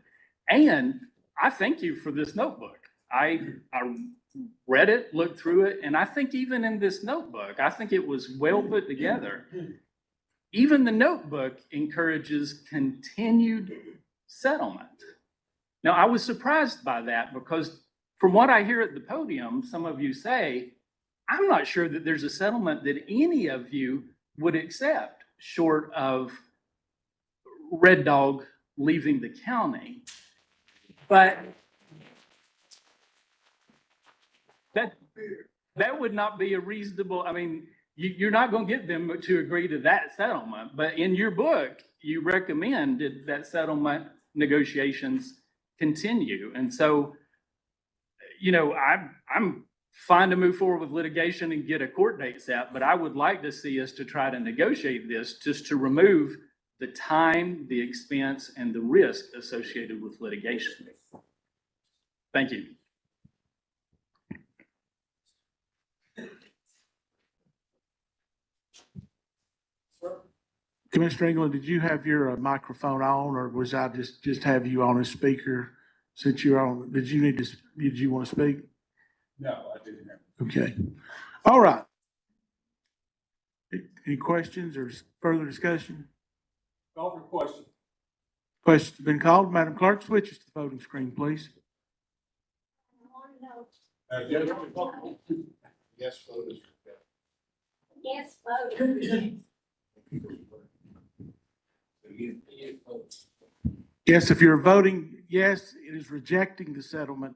And I thank you for this notebook. I read it, looked through it, and I think even in this notebook, I think it was well put together. Even the notebook encourages continued settlement. Now, I was surprised by that because from what I hear at the podium, some of you say, I'm not sure that there's a settlement that any of you would accept short of Red Dog leaving the county. But that would not be a reasonable, I mean, you're not going to get them to agree to that settlement. But in your book, you recommended that settlement negotiations continue. And so, you know, I'm fine to move forward with litigation and get a court date set, but I would like to see us to try to negotiate this just to remove the time, the expense, and the risk associated with litigation. Thank you. Commissioner England, did you have your microphone on, or was I just have you on as speaker since you're on? Did you want to speak? No, I didn't have. Okay. All right. Any questions or further discussion? Call for question. Questions been called. Madam Clerk, switch us to the voting screen, please. Yes, vote is. Yes, vote. Yes, if you're voting yes, it is rejecting the settlement.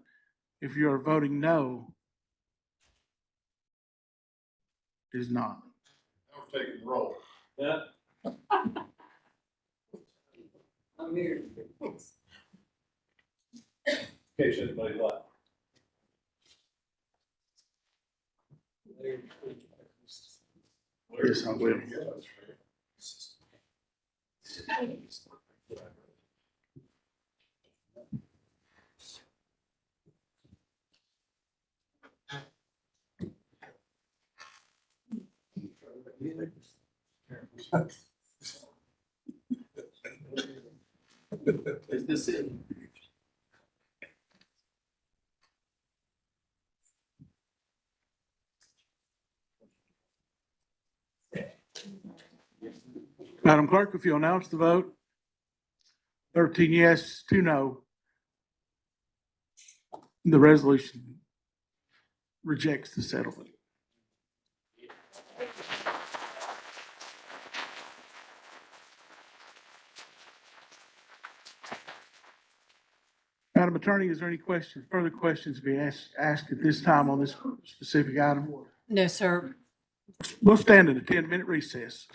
If you are voting no, it is not. I'm taking the roll. Yeah. I'm here. In case anybody left. Yes, I will. Is this it? Madam Clerk, if you'll announce the vote. 13 yes, 2 no. The resolution rejects the settlement. Madam Attorney, is there any questions, further questions to be asked at this time on this specific item? No, sir. We'll stand in a 10-minute recess.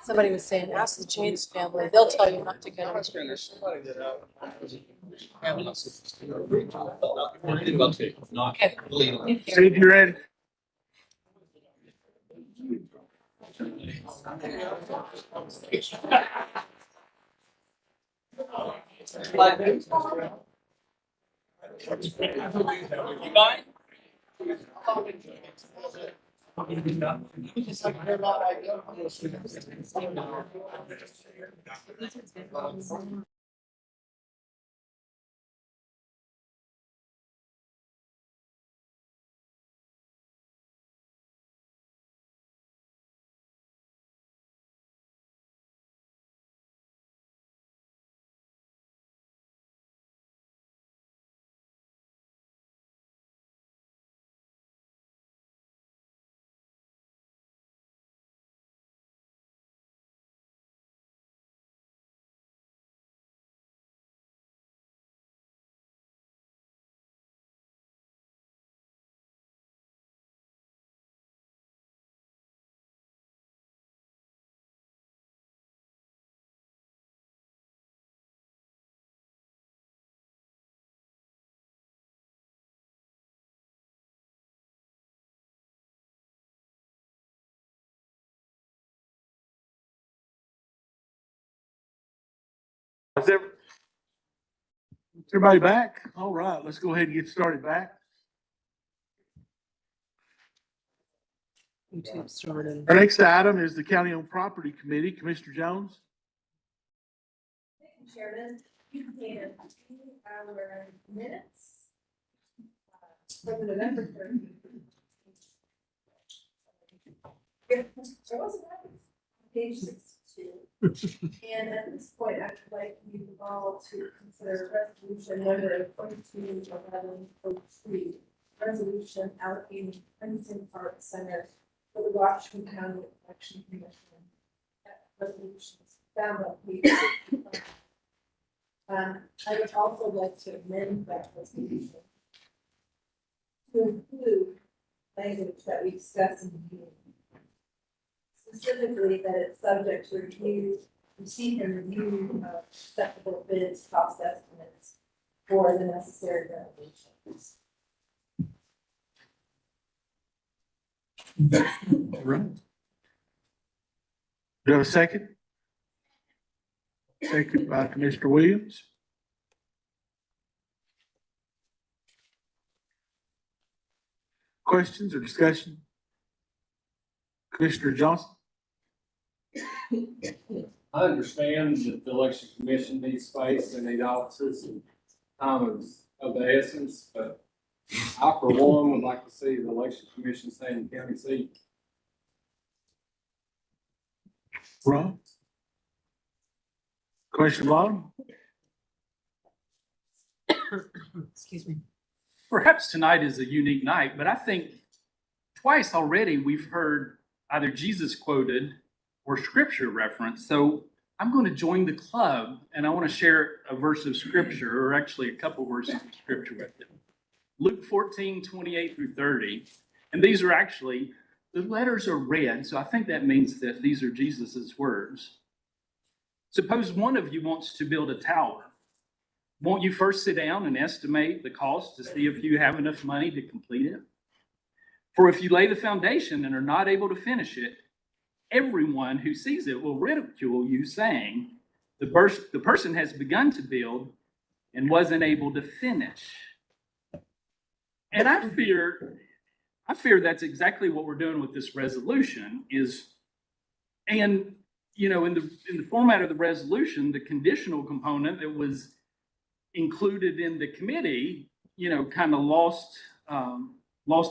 Somebody was saying, ask the James family, they'll tell you not to go to the street. Okay. Steve, you ready? Is everybody back? All right, let's go ahead and get started back. Our next item is the County Owned Property Committee. Commissioner Jones. Thank you, Chairman. You can see our minutes for the November 3rd. Page 62. And at this point, I'd like you all to consider resolution number 221103, resolution allocating Princeton Park Center for the Washington County Election Commission. That resolution is found on page 65. I would also like to amend that resolution to include language that we discussed in the meeting. Specifically, that it's subject to review, receipt and review of acceptable bids, cost estimates for the necessary renovations. All right. Do you have a second? Second by Commissioner Williams. Questions or discussion? Commissioner Johnson? I understand that the election commission needs space, and need offices, and time is of the essence, but I, for one, would like to see the election commission stay in the county seat. Ron? Commissioner Bottom? Excuse me. Perhaps tonight is a unique night, but I think twice already we've heard either Jesus quoted or scripture referenced. So I'm going to join the club, and I want to share a verse of scripture, or actually a couple verses of scripture with you. Luke 14:28-30. And these are actually, the letters are red, so I think that means that these are Jesus's words. Suppose one of you wants to build a tower. Won't you first sit down and estimate the cost to see if you have enough money to complete it? For if you lay the foundation and are not able to finish it, everyone who sees it will ridicule you, saying, the person has begun to build and wasn't able to finish. And I fear that's exactly what we're doing with this resolution and you know, in the format of the resolution, the conditional component that was included in the committee, you know, kind of lost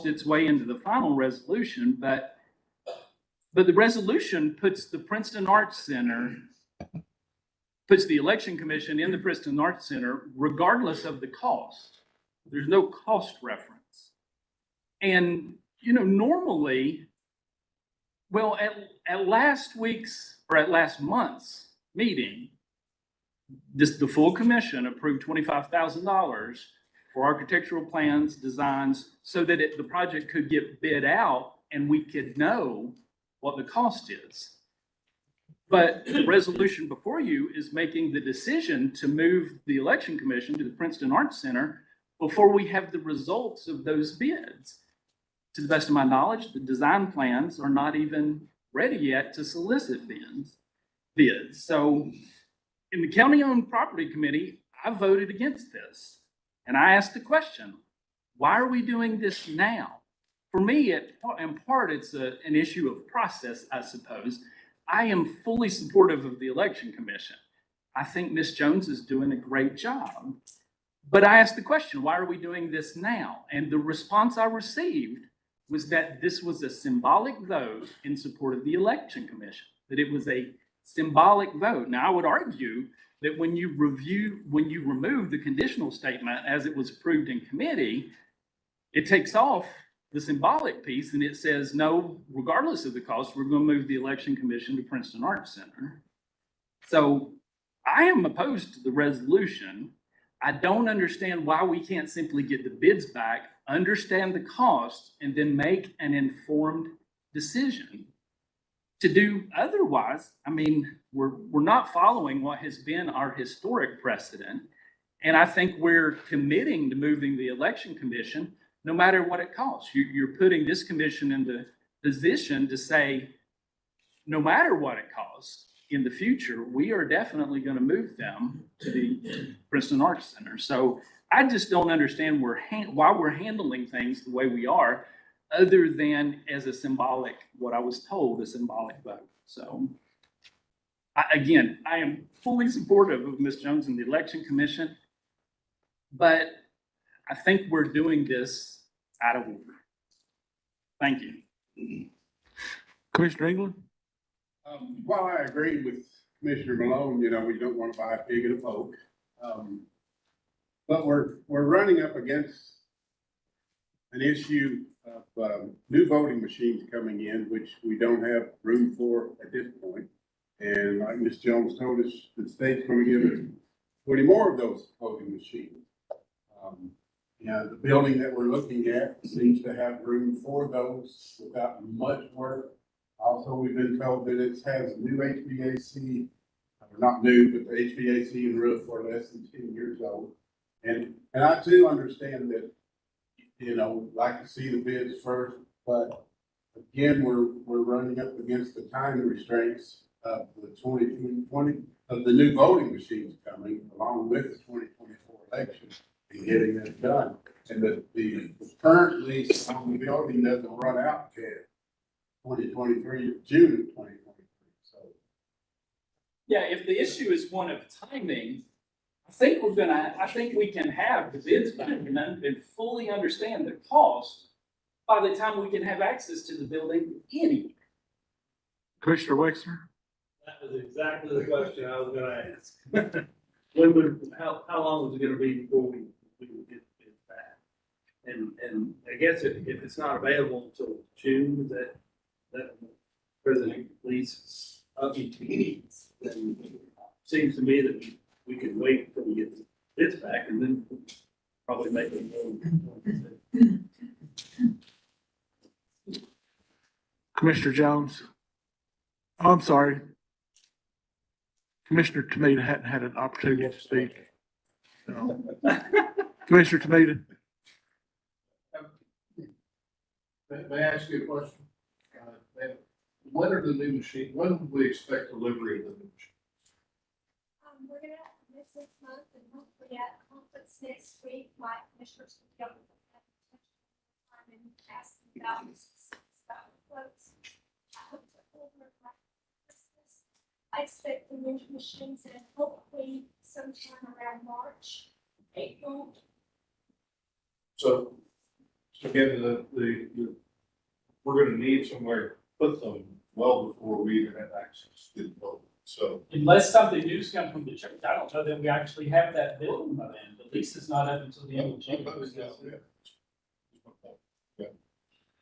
its way into the final resolution, but the resolution puts the Princeton Arts Center, puts the election commission in the Princeton Arts Center, regardless of the cost. There's no cost reference. And, you know, normally, well, at last month's meeting, the full commission approved $25,000 for architectural plans, designs, so that the project could get bid out and we could know what the cost is. But the resolution before you is making the decision to move the election commission to the Princeton Arts Center before we have the results of those bids. To the best of my knowledge, the design plans are not even ready yet to solicit bids. So in the county-owned property committee, I voted against this. And I asked the question, why are we doing this now? For me, in part, it's an issue of process, I suppose. I am fully supportive of the election commission. I think Ms. Jones is doing a great job. But I asked the question, why are we doing this now? And the response I received was that this was a symbolic vote in support of the election commission, that it was a symbolic vote. Now, I would argue that when you remove the conditional statement as it was approved in committee, it takes off the symbolic piece and it says, no, regardless of the cost, we're going to move the election commission to Princeton Arts Center. So I am opposed to the resolution. I don't understand why we can't simply get the bids back, understand the cost, and then make an informed decision. To do otherwise, I mean, we're not following what has been our historic precedent. And I think we're committing to moving the election commission no matter what it costs. You're putting this commission in the position to say, no matter what it costs, in the future, we are definitely going to move them to the Princeton Arts Center. So I just don't understand why we're handling things the way we are, other than as a symbolic, what I was told, a symbolic vote. So again, I am fully supportive of Ms. Jones and the Election Commission, but I think we're doing this out of order. Thank you. Commissioner England? While I agree with Commissioner Malone, you know, we don't want to buy a pig in a poke. But we're running up against an issue of new voting machines coming in, which we don't have room for at this point. And like Ms. Jones told us, the state's going to give us 20 more of those voting machines. The building that we're looking at seems to have room for those without much work. Also, we've been told that it has new HVAC, not new, but the HVAC and roof are less than 10 years old. And I too understand that, you know, like to see the bids first, but again, we're running up against the time restraints of the 2020 of the new voting machines coming, along with the 2024 election, and getting that done. And the current lease on the building doesn't run out until 2023, June of 2023. So Yeah, if the issue is one of timing, I think we can have the bids back and fully understand the cost by the time we can have access to the building anyway. Commissioner Wexler? That was exactly the question I was gonna ask. How long was it gonna be before we would get the bids back? And I guess if it's not available until June, that President leases up to needs, then it seems to me that we could wait until we get the bids back and then probably make it more. Commissioner Jones? Oh, I'm sorry. Commissioner Tomita hadn't had an opportunity to speak. So. Commissioner Tomita? May I ask you a question? When are the new machine, when would we expect delivery of the new machine? We're gonna miss this month and hopefully at conference next week, my commissioners will go and ask about quotes. I hope to order by Christmas. I expect the new machines in hopefully sometime around March, April. So again, we're gonna need somewhere to put them well before we even have access to the building. So Unless something new's come from the church, I don't know that we actually have that building by then. The lease is not up until the end of June.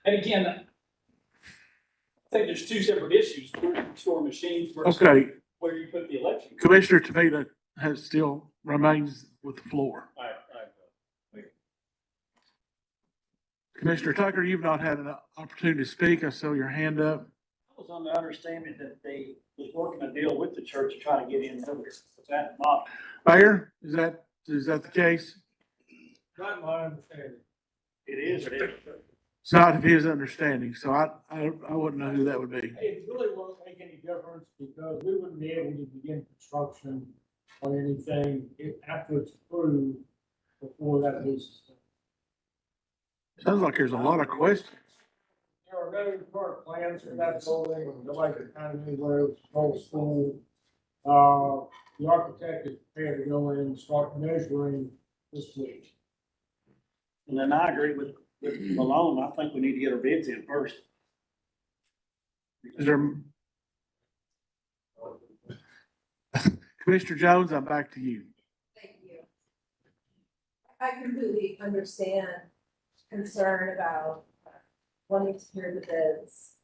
And again, I think there's two separate issues, where you store machines versus Okay. where you put the election. Commissioner Tomita remains with the floor. Commissioner Tucker, you've not had an opportunity to speak. I saw your hand up. I was on the understanding that they was working a deal with the church to try to get in earlier. Is that not? Mayor, is that the case? Not my understanding. It is. It's not his understanding, so I wouldn't know who that would be. It really won't make any difference because we wouldn't be able to begin construction on anything after it's approved before that lease is done. Sounds like there's a lot of questions. There are no current plans for that building, nobody can kind of anywhere, it's whole school. The architect is prepared to go in and start measuring this week. And then I agree with Malone. I think we need to get our bids in first. Is there? Commissioner Jones, I'm back to you. Thank you. I completely understand concern about wanting to hear the bids.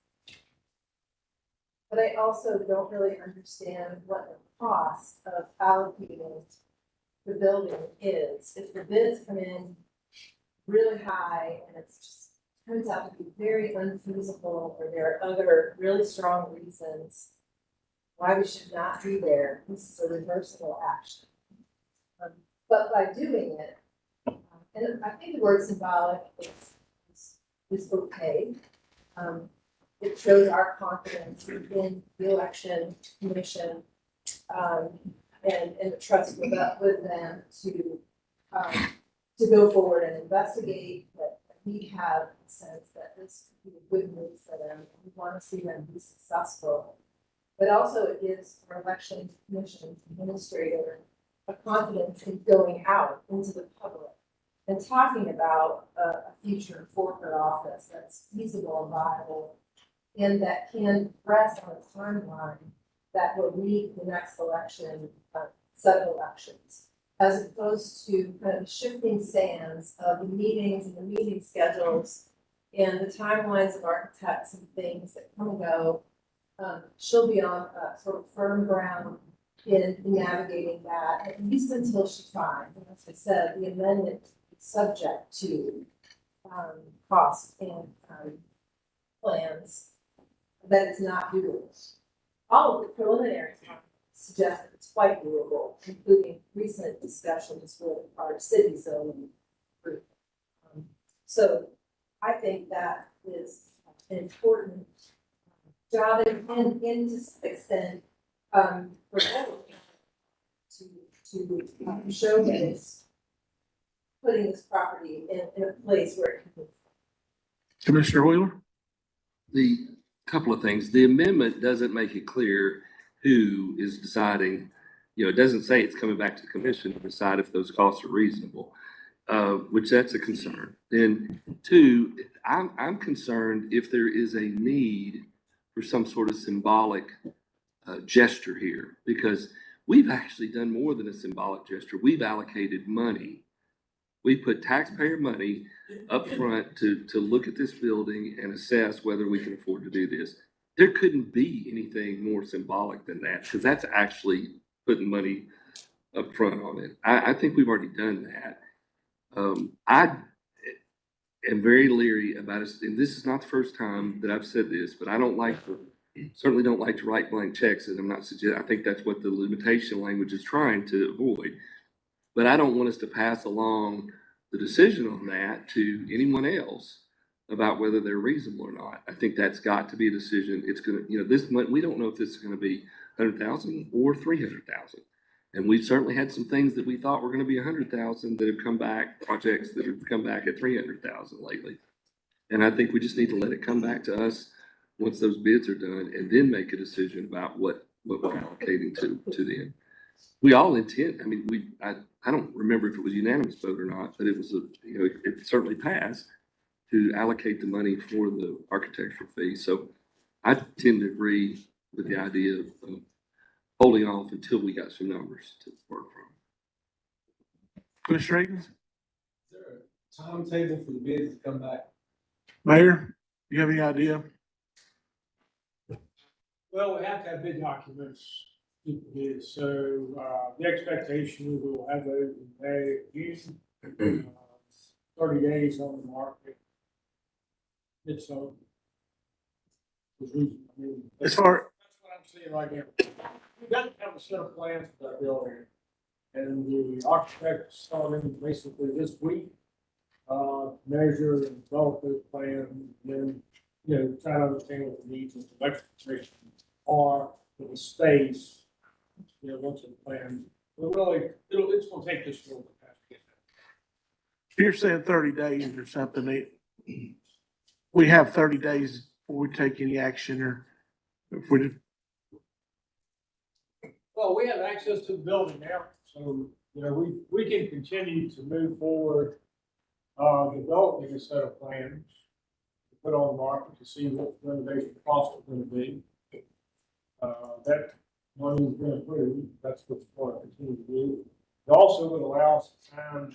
But I also don't really understand what the cost of allocating the building is. If the bids come in really high and it's just turns out to be very unfeasible, or there are other really strong reasons why we should not be there, this is a reversible action. But by doing it, and I think the word symbolic is okay. it shows our confidence in the election commission, and the trust with them to go forward and investigate, that we have a sense that this could be a good move for them. We want to see them be successful. But also it gives our election commission administrator a confidence in going out into the public and talking about a future for her office that's feasible and viable, and that can rest on a timeline that will lead the next election, set of elections, as opposed to kind of shifting sands of the meetings and the meeting schedules and the timelines of architects and things that come and go. She'll be on sort of firm ground in navigating that, at least until she finds, and as I said, the amendment is subject to cost and plans that it's not doable. All of the preliminary suggest that it's quite doable, including recent discussions with our city zoning group. So I think that is an important job, and to some extent, for everyone to show that it's putting this property in a place where it can move. Commissioner Wheeler? The couple of things, the amendment doesn't make it clear who is deciding, it doesn't say it's coming back to the commission to decide if those costs are reasonable, which that's a concern. Then two, I'm concerned if there is a need for some sort of symbolic gesture here, because we've actually done more than a symbolic gesture. We've allocated money. We put taxpayer money up front to look at this building and assess whether we can afford to do this. There couldn't be anything more symbolic than that, because that's actually putting money up front on it. I think we've already done that. I am very leery about it, and this is not the first time that I've said this, but I certainly don't like to write blank checks, and I'm not suggesting, I think that's what the limitation language is trying to avoid. But I don't want us to pass along the decision on that to anyone else about whether they're reasonable or not. I think that's got to be a decision. It's gonna, this month, we don't know if this is gonna be 100,000 or 300,000. And we've certainly had some things that we thought were gonna be 100,000 that have come back, projects that have come back at 300,000 lately. And I think we just need to let it come back to us once those bids are done, and then make a decision about what we're allocating to them. We all intend, I don't remember if it was unanimous vote or not, but it was it certainly passed to allocate the money for the architectural fee. So I tend to agree with the idea of holding off until we got some numbers to work from. Commissioner Akins? Is there a timetable for the bids to come back? Mayor, do you have any idea? Well, we have to have bid documents, so, the expectation we will have those in May, June, 30 days on the market. It's, As far, that's what I'm seeing right now. We've got to have a set of plans for that building, and the architect starting basically this week, measure and develop those plans, and then, try to understand what the needs of the electrification are for the space, once it's planned. But really, it's gonna take this long to get that. you're saying 30 days or something, we have 30 days before we take any action, or if we, Well, we have access to the building now, so, we can continue to move forward, developing a set of plans to put on the market to see what renovation costs are gonna be. That money is been approved, that's what's going to continue to do. It also would allow us time,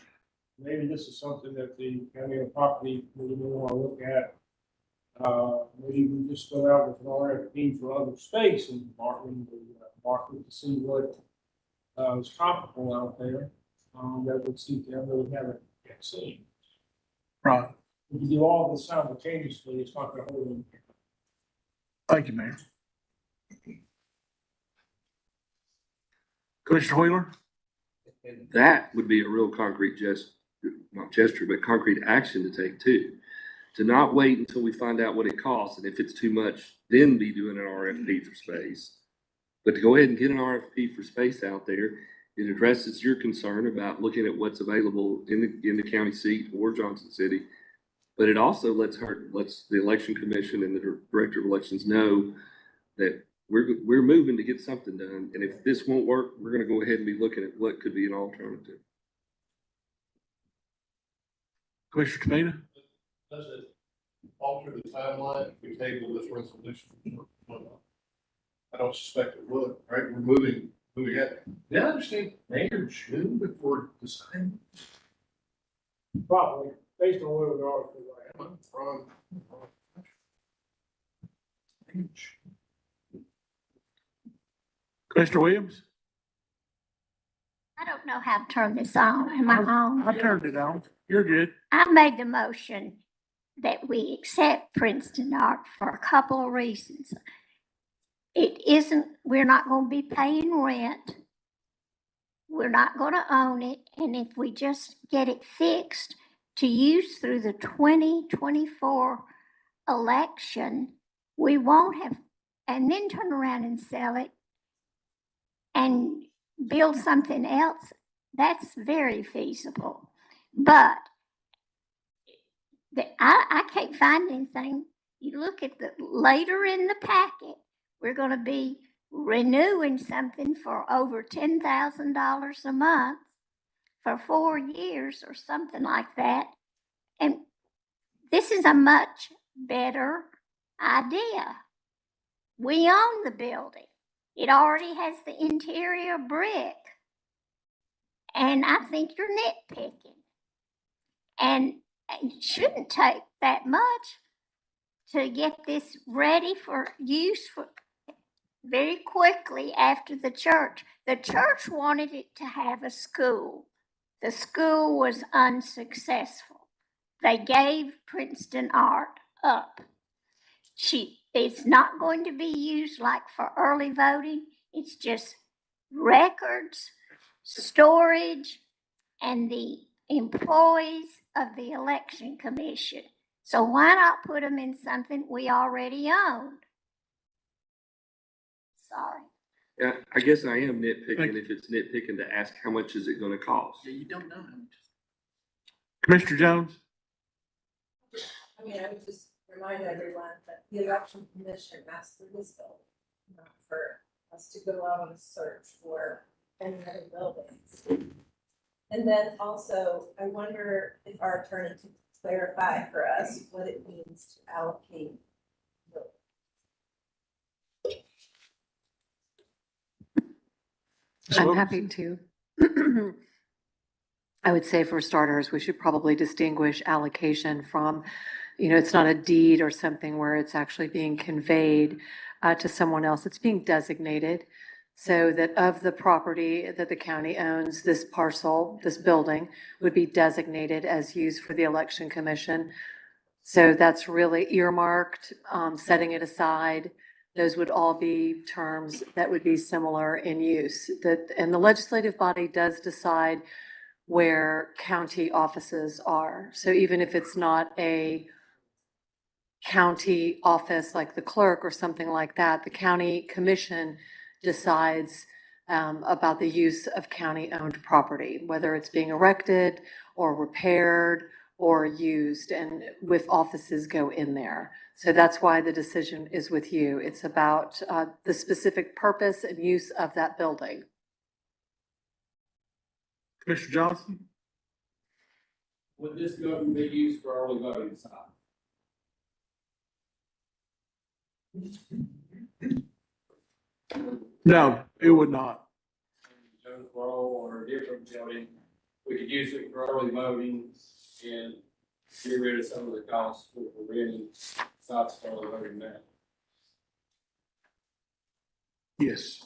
maybe this is something that the county of property really want to look at. Maybe we just go out with an RFP for other space in the market to see what is comparable out there, that would see them that we haven't yet seen. right. If you do all of this simultaneously, it's not going to hold them. Thank you, Mayor. Commissioner Wheeler? And that would be a real concrete not gesture, but concrete action to take too. to not wait until we find out what it costs, and if it's too much, then be doing an RFP for space. But to go ahead and get an RFP for space out there, it addresses your concern about looking at what's available in the county seat or Johnson City. But it also lets the election commission and the director of elections know that we're moving to get something done. And if this won't work, we're gonna go ahead and be looking at what could be an alternative. Commissioner Tomita? Does it alter the timeline if we table this resolution? I don't suspect it would, right? We're moving ahead. Did I understand May or June before deciding? Probably, based on where we are. From Commissioner Williams? I don't know how to turn this on. Am I on? I turned it on. You're good. I made the motion that we accept Princeton Art for a couple of reasons. We're not going to be paying rent. We're not going to own it. And if we just get it fixed to use through the 2024 election, we won't have, and then turn around and sell it and build something else. That's very feasible. But I can't find anything. You look at the later in the packet, we're going to be renewing something for over $10,000 a month for 4 years or something like that. And this is a much better idea. We own the building. It already has the interior brick. And I think you're nitpicking. And it shouldn't take that much to get this ready for use very quickly after the church. The church wanted it to have a school. The school was unsuccessful. They gave Princeton Art up. It's not going to be used like for early voting. It's just records, storage, and the employees of the election commission. So why not put them in something we already own? Sorry. Yeah, I guess I am nitpicking if it's nitpicking to ask how much is it gonna cost. Yeah, you don't know how much. Commissioner Jones? I mean, I would just remind everyone that the election commission asked for this building, not for us to go out on a search for any other buildings. And then also, I wonder if our attorney can clarify for us what it means to allocate. I'm happy to. I would say for starters, we should probably distinguish allocation from, it's not a deed or something where it's actually being conveyed to someone else. It's being designated so that of the property that the county owns, this parcel, this building would be designated as used for the election commission. So that's really earmarked, setting it aside. Those would all be terms that would be similar in use. And the legislative body does decide where county offices are. So even if it's not a county office like the clerk or something like that, the county commission decides about the use of county-owned property, whether it's being erected or repaired or used, and with offices go in there. So that's why the decision is with you. It's about the specific purpose and use of that building. Commissioner Johnson? Would this building be used for early voting time? No, it would not. Jonesboro or a different building, we could use it for early voting and get rid of some of the costs for renting sites for early voting now. Yes.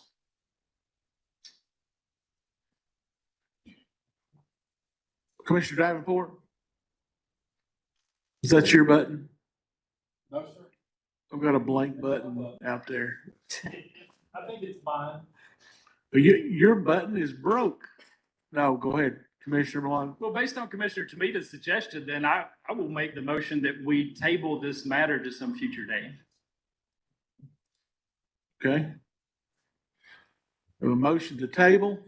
Commissioner Davenport? Is that your button? No, sir. I've got a blank button out there. I think it's mine. Your button is broke. No, go ahead. Commissioner Malone. Well, based on Commissioner Tomita's suggestion, then I will make the motion that we table this matter to some future date. Okay. We have a motion to table.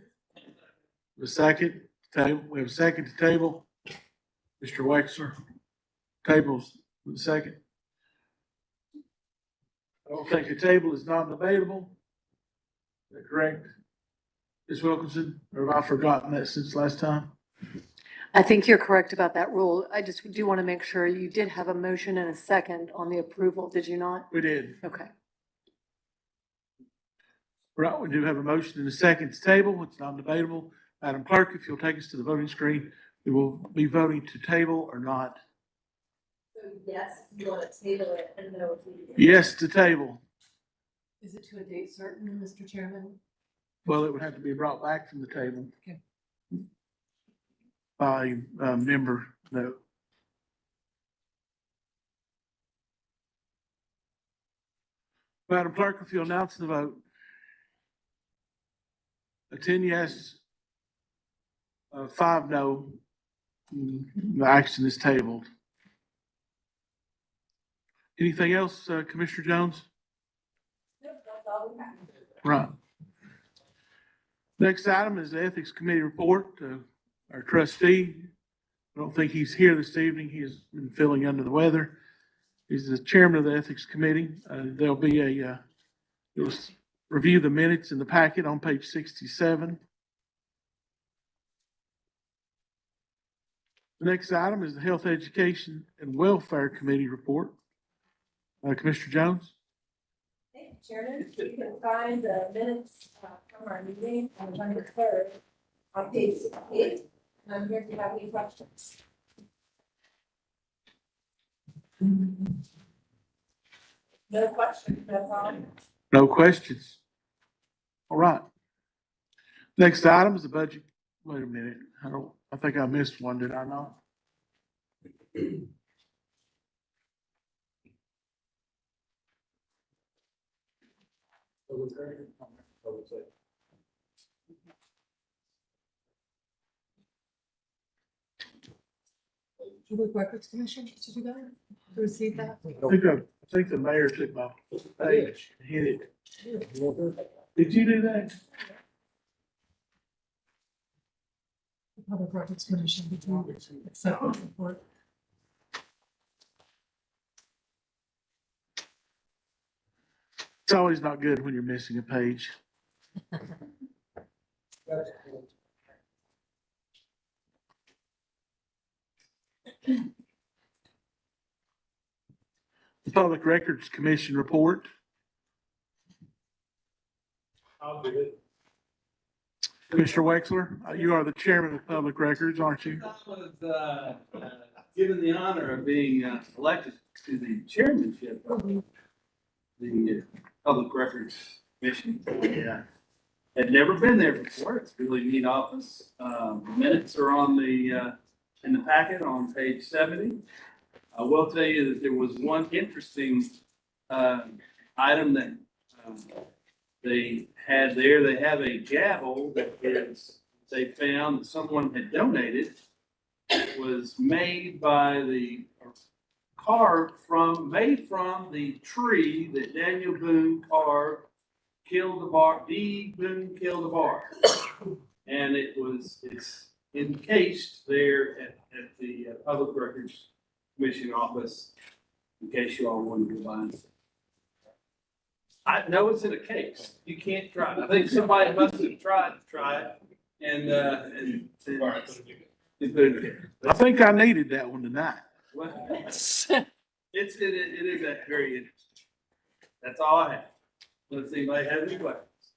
A second table. We have a second to table. Mr. Wexler, tables with a second. I don't think a table is not debatable. Is that correct? Ms. Wilkinson, or have I forgotten that since last time? I think you're correct about that rule. I just do want to make sure you did have a motion and a second on the approval, did you not? We did. Okay. Right, we do have a motion and a second to table. It's not debatable. Madam Clerk, if you'll take us to the voting screen, we will be voting to table or not. So yes, you want to table it and no. Yes to table. Is it to a date certain, Mr. Chairman? Well, it would have to be brought back from the table. Okay. By a member, no. Madam Clerk, if you'll announce the vote. A 10 yes, 5 no. The action is tabled. Anything else, Commissioner Jones? Nope, that's all we have. Right. Next item is the Ethics Committee report. Our trustee, I don't think he's here this evening. He has been feeling under the weather. He's the chairman of the Ethics Committee. There'll be you'll review the minutes in the packet on page 67. The next item is the Health, Education, and Welfare Committee report. Commissioner Jones? Thank you, Chairman. You can find the minutes from our meeting on November 3rd on page 68. And I'm here if you have any questions. No questions, no problem. No questions. All right. Next item is the budget. Wait a minute. I think I missed one, did I not? Public Records Commission, did you do that? To receive that? I think the mayor took my page and hit it. Did you do that? The Public Records Commission, did you accept the report? It's always not good when you're missing a page. The Public Records Commission report. I'll do it. Commissioner Wexler, you are the chairman of Public Records, aren't you? I was given the honor of being elected to the chairmanship of the Public Records Commission. Yeah. Had never been there before. It's a really neat office. The minutes are on the in the packet on page 70. I will tell you that there was one interesting item that they had there. They have a gavel that is, they found that someone had donated. It was made by made from the tree that Daniel Boone carved, killed the bar, D. Boone killed the bar. And it's encased there at the Public Records Commission office, in case you all wanted to find it. I know it's in a case. You can't try it. I think somebody must have tried to try it and they put it there. I think I needed that one tonight. Well, it is very interesting. That's all I have. Let's see if anybody has any questions.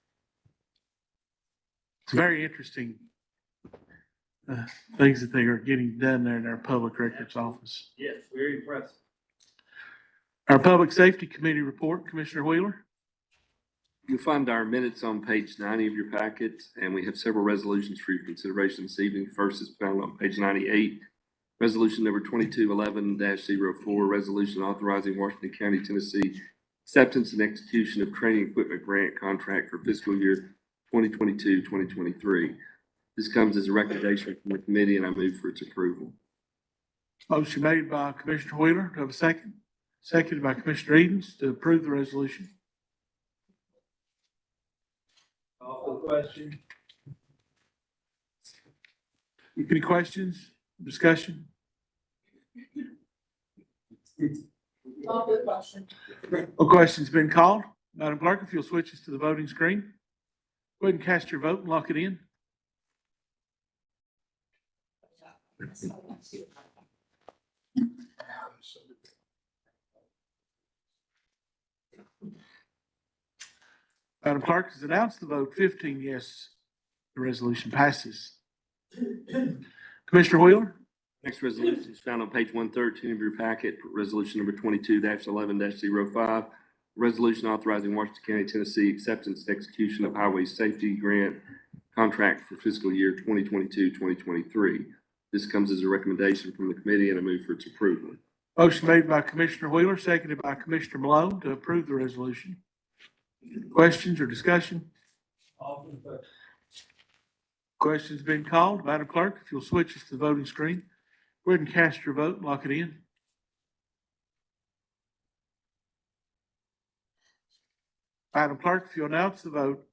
It's very interesting things that they are getting done there in our Public Records office. Yes, very impressive. Our Public Safety Committee report, Commissioner Wheeler. You'll find our minutes on page 90 of your packet, and we have several resolutions for your consideration this evening. First is found on page 98. Resolution number 2211-04, resolution authorizing Washington County, Tennessee, acceptance and execution of training equipment grant contract for fiscal year 2022-2023. This comes as a recommendation from the committee, and I move for its approval. Motion made by Commissioner Wheeler. Do I have a second? Seconded by Commissioner Edens to approve the resolution. Call for the question. Any questions, discussion? Call for the question. No question's been called. Madam Clerk, if you'll switch us to the voting screen. Go ahead and cast your vote and lock it in. Madam Clerk has announced the vote. 15 yes, the resolution passes. Commissioner Wheeler? Next resolution is found on page 113 of your packet, resolution number 22-11-05. Resolution authorizing Washington County, Tennessee acceptance and execution of highway safety grant contract for fiscal year 2022-2023. This comes as a recommendation from the committee, and I move for its approval. Motion made by Commissioner Wheeler, seconded by Commissioner Malone to approve the resolution. Questions or discussion? Call for the question. Questions been called. Madam Clerk, if you'll switch us to the voting screen, go ahead and cast your vote and lock it in. Madam Clerk, if you'll announce the vote,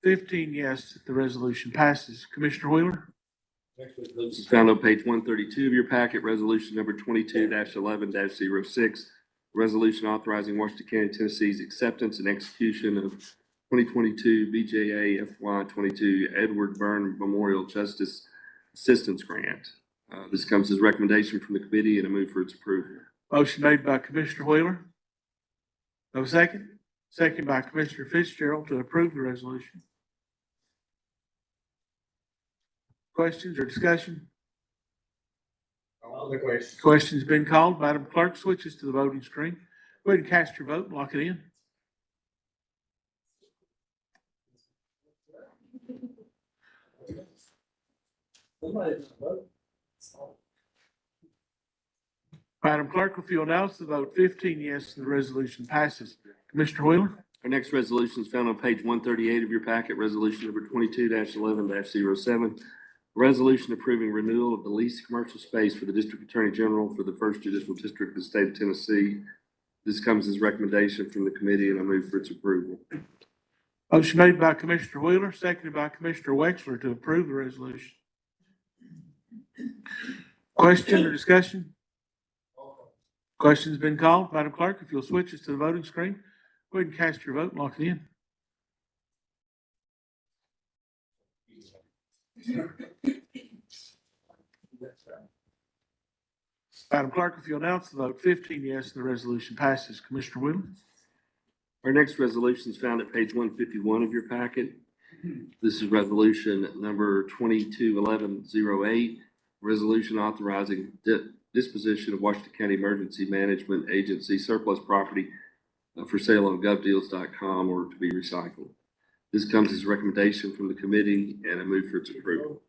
15 yes, the resolution passes. Commissioner Wheeler? Next resolution is found on page 132 of your packet, resolution number 22-11-06. Resolution authorizing Washington County, Tennessee's acceptance and execution of 2022 BJA FY22 Edward Byrne Memorial Justice Assistance Grant. This comes as a recommendation from the committee, and I move for its approval. Motion made by Commissioner Wheeler. No second? Second by Commissioner Fitzgerald to approve the resolution. Questions or discussion? Call for the question. Question's been called. Madam Clerk, switches to the voting screen. Go ahead and cast your vote and lock it in. Madam Clerk, if you'll announce the vote, 15 yes, and the resolution passes. Commissioner Wheeler? Our next resolution is found on page 138 of your packet, resolution number 22-11-07. Resolution approving renewal of the leased commercial space for the District Attorney General for the First Judicial District of the State of Tennessee. This comes as recommendation from the committee, and I move for its approval. Motion made by Commissioner Wheeler, seconded by Commissioner Wexler to approve the resolution. Question or discussion? Question's been called. Madam Clerk, if you'll switch us to the voting screen, go ahead and cast your vote and lock it in. Madam Clerk, if you'll announce the vote, 15 yes, and the resolution passes. Commissioner Wheeler? Our next resolution is found at page 151 of your packet. This is resolution number 22-11-08. Resolution authorizing disposition of Washington County Emergency Management Agency surplus property for sale on govdeals.com or to be recycled. This comes as a recommendation from the committee, and I move for its approval.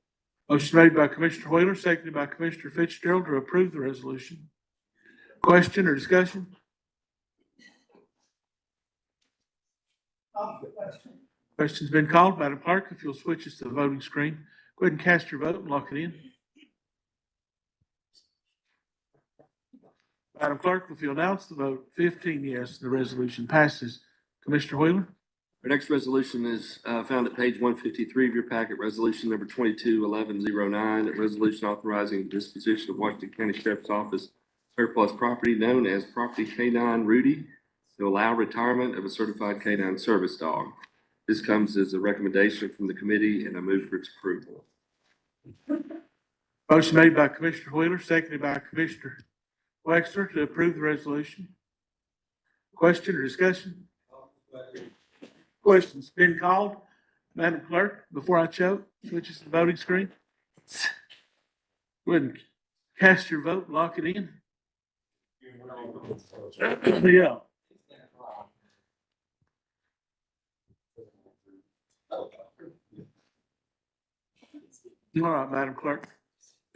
Motion made by Commissioner Wheeler, seconded by Commissioner Fitzgerald to approve the resolution. Question or discussion? Question's been called. Madam Clerk, if you'll switch us to the voting screen, go ahead and cast your vote and lock it in. Madam Clerk, if you'll announce the vote, 15 yes, the resolution passes. Commissioner Wheeler? Our next resolution is found at page 153 of your packet, resolution number 22-11-09. A resolution authorizing disposition of Washington County Sheriff's Office surplus property known as property K9 Rudy to allow retirement of a certified K9 service dog. This comes as a recommendation from the committee, and I move for its approval. Motion made by Commissioner Wheeler, seconded by Commissioner Wexler to approve the resolution. Question or discussion? Question's been called. Madam Clerk, before I choke, switch us to the voting screen. Go ahead and cast your vote and lock it in. Yeah. All right, Madam Clerk.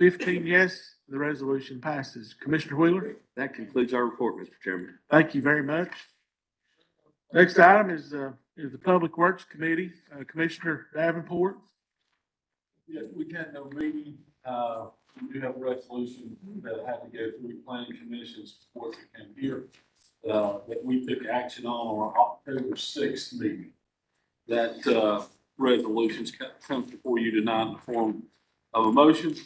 15 yes, the resolution passes. Commissioner Wheeler? That concludes our report, Mr. Chairman. Thank you very much. Next item is the Public Works Committee, Commissioner Davenport. Yes, we had no meeting. We do have a resolution that had to go through planning commissions before it came here. That we took action on our October 6th meeting. That, resolutions comes before you tonight in the form of a motion.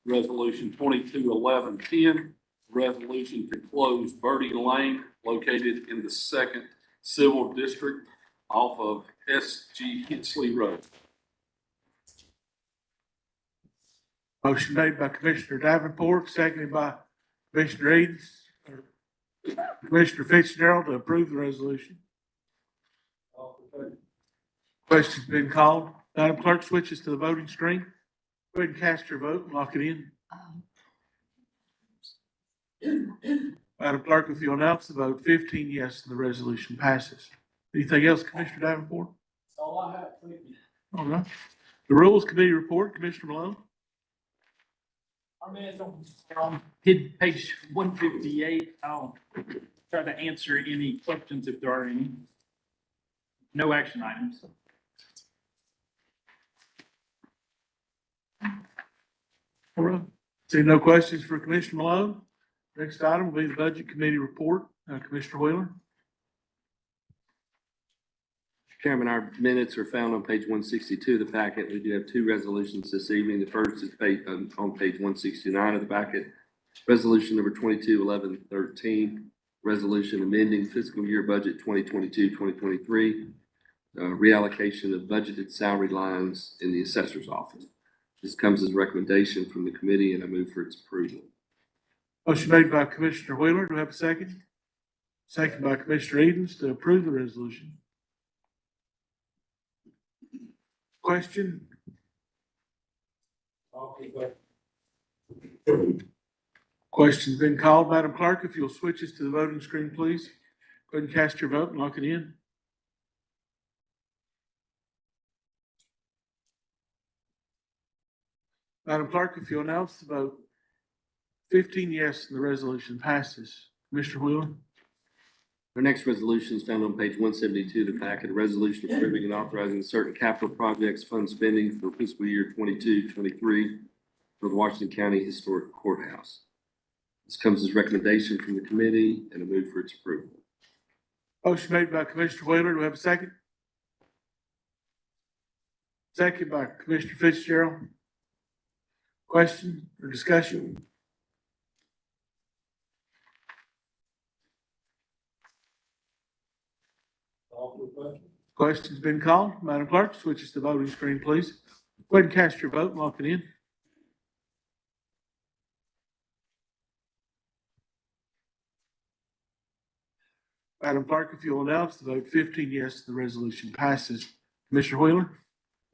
Resolution 22-11-10, resolution to close Birdie Lane located in the 2nd Civil District off of S.G. Hensley Road. Motion made by Commissioner Davenport, seconded by Commissioner Edens, or Commissioner Fitzgerald to approve the resolution. Question's been called. Madam Clerk switches to the voting screen. Go ahead and cast your vote and lock it in. Madam Clerk, if you'll announce the vote, 15 yes, and the resolution passes. Anything else, Commissioner Davenport? That's all I have. Thank you. All right. The Rules Committee report, Commissioner Malone. Our minutes on page 158. I'll try to answer any questions if there are any. No action items. All right. See no questions for Commissioner Malone. Next item will be the Budget Committee report. Commissioner Wheeler. Chairman, our minutes are found on page 162 of the packet. We do have two resolutions this evening. The first is on page 169 of the packet. Resolution number 22-11-13, resolution amending fiscal year budget 2022-2023, reallocation of budgeted salary lines in the assessor's office. This comes as a recommendation from the committee, and I move for its approval. Motion made by Commissioner Wheeler. Do we have a second? Second by Commissioner Edens to approve the resolution. Question? Question's been called. Madam Clerk, if you'll switch us to the voting screen, please. Go ahead and cast your vote and lock it in. Madam Clerk, if you'll announce the vote, 15 yes, and the resolution passes. Commissioner Wheeler? Our next resolution is found on page 172 of the packet, a resolution approving and authorizing certain capital projects fund spending for fiscal year 22-23 for the Washington County Historic Courthouse. This comes as recommendation from the committee, and I move for its approval. Motion made by Commissioner Wheeler. Do we have a second? Second by Commissioner Fitzgerald. Question or discussion? Question's been called. Madam Clerk, switches to the voting screen, please. Go ahead and cast your vote and lock it in. Madam Clerk, if you'll announce the vote, 15 yes, the resolution passes. Commissioner Wheeler?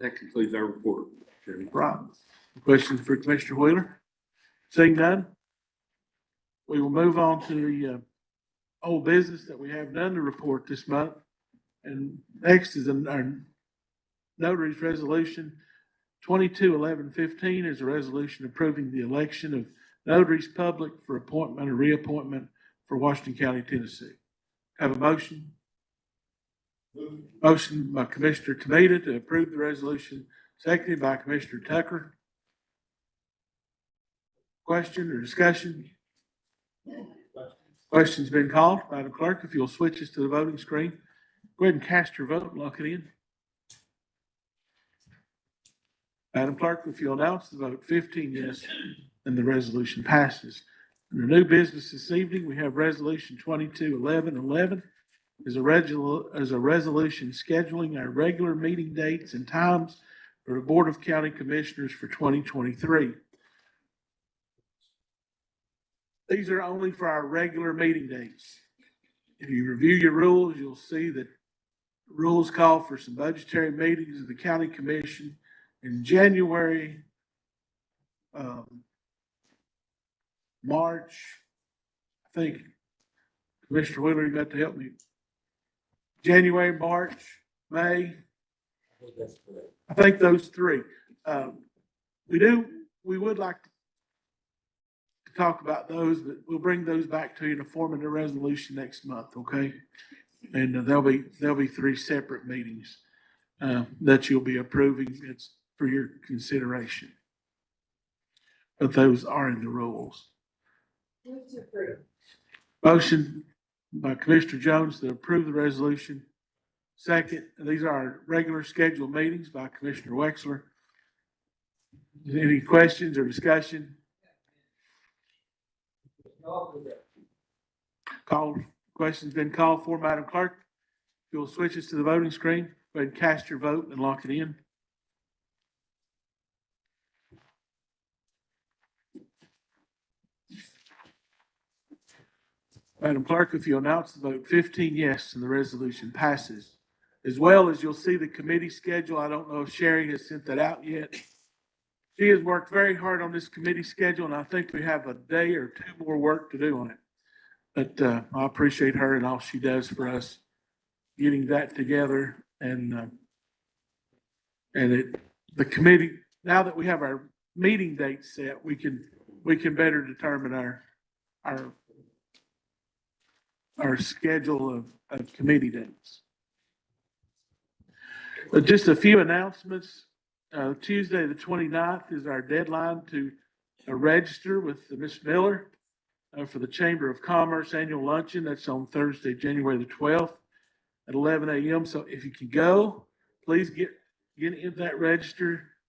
That concludes our report, Chairman. Right. Questions for Commissioner Wheeler? Seeing none, we will move on to the old business that we have none to report this month. And next is our notary's resolution 22-11-15 is a resolution approving the election of notaries public for appointment or reappointment for Washington County, Tennessee. Have a motion? Motion by Commissioner Tomita to approve the resolution, seconded by Commissioner Tucker. Question or discussion? Question's been called. Madam Clerk, if you'll switch us to the voting screen, go ahead and cast your vote and lock it in. Madam Clerk, if you'll announce the vote, 15 yes, and the resolution passes. Under new business this evening, we have resolution 22-11-11 is a resolution scheduling our regular meeting dates and times for the Board of County Commissioners for 2023. These are only for our regular meeting dates. If you review your rules, you'll see that rules call for some budgetary meetings of the county commission in January, March. I think Commissioner Wheeler, you got to help me. January, March, May. I think those three. We would like to talk about those, but we'll bring those back to you in the form of the resolution next month, okay? And there'll be three separate meetings that you'll be approving. It's for your consideration. But those are in the rules. Move to approve. Motion by Commissioner Jones to approve the resolution. Second, these are our regular scheduled meetings by Commissioner Wexler. Any questions or discussion? Questions been called for, Madam Clerk? If you'll switch us to the voting screen, go ahead and cast your vote and lock it in. Madam Clerk, if you announce the vote, 15 yes, and the resolution passes. As well as you'll see the committee schedule. I don't know if Sherry has sent that out yet. She has worked very hard on this committee schedule, and I think we have a day or two more work to do on it. But I appreciate her and all she does for us, getting that together. And the committee, now that we have our meeting dates set, we can better determine our schedule of committee dates. Just a few announcements. Tuesday, the 29th is our deadline to register with Ms. Miller for the Chamber of Commerce annual luncheon. That's on Thursday, January the 12th at 11 a.m. So if you can go, please get in that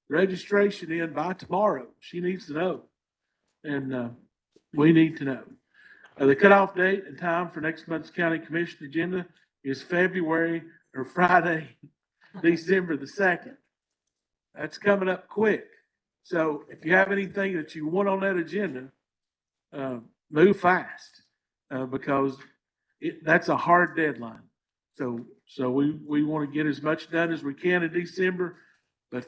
registration in by tomorrow. She needs to know, and we need to know. The cutoff date and time for next month's county commission agenda is Friday, December the 2nd. That's coming up quick. So if you have anything that you want on that agenda, move fast, because that's a hard deadline. So we want to get as much done as we can in December, but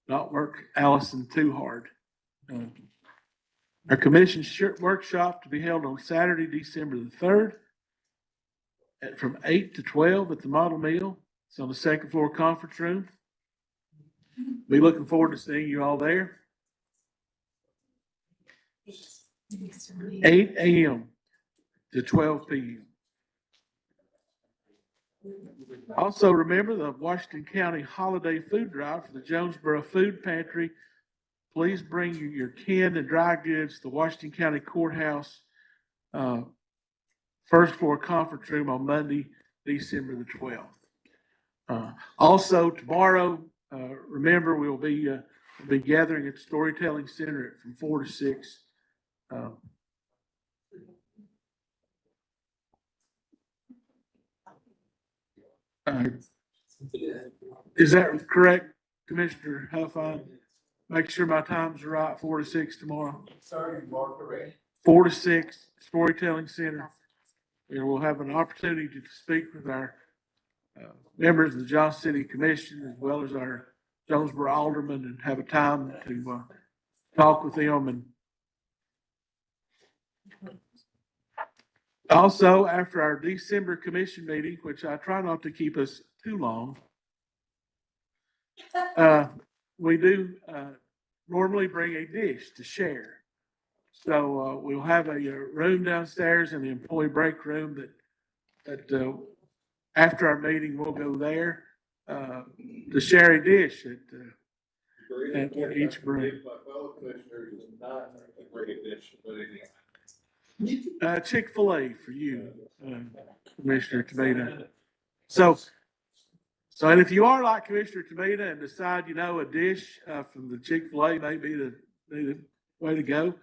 not work Allison too hard. Our commission workshop to be held on Saturday, December the 3rd from 8 to 12 at the Model Mill. It's on the second floor conference room. Be looking forward to seeing you all there. 8 a.m. to 12 p.m. Also, remember the Washington County Holiday Food Drive for the Jonesboro Food Pantry. Please bring your canned and dry goods to the Washington County Courthouse first floor conference room on Monday, December the 12th. Also, tomorrow, remember we'll be gathering at the Storytelling Center from 4 to 6. Is that correct, Commissioner Huffine? Make sure my times are right. 4 to 6 tomorrow. Sorry, Mark, correct. 4 to 6, Storytelling Center. And we'll have an opportunity to speak with our members of the Johnson City Commission as well as our Jonesboro aldermen and have a time to talk with them. And also, after our December commission meeting, which I try not to keep us too long, we do normally bring a dish to share. So we'll have a room downstairs in the employee break room that after our meeting, we'll go there to share a dish at each break. Chick-fil-A for you, Commissioner Tomita. So, and if you are like Commissioner Tomita and decide, a dish from the Chick-fil-A may be the way to go,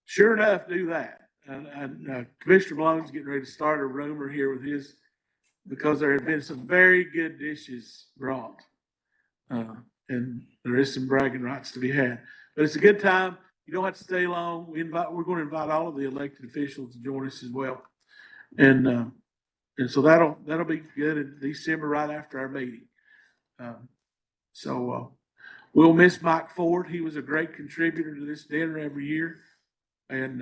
sure enough, do that. And Commissioner Malone's getting ready to start a rumor here with his, because there have been some very good dishes brought. And there is some bragging rights to be had. But it's a good time. You don't have to stay long. We're going to invite all of the elected officials to join us as well. And so that'll be good in December right after our meeting. We'll miss Mike Ford. He was a great contributor to this dinner every year. And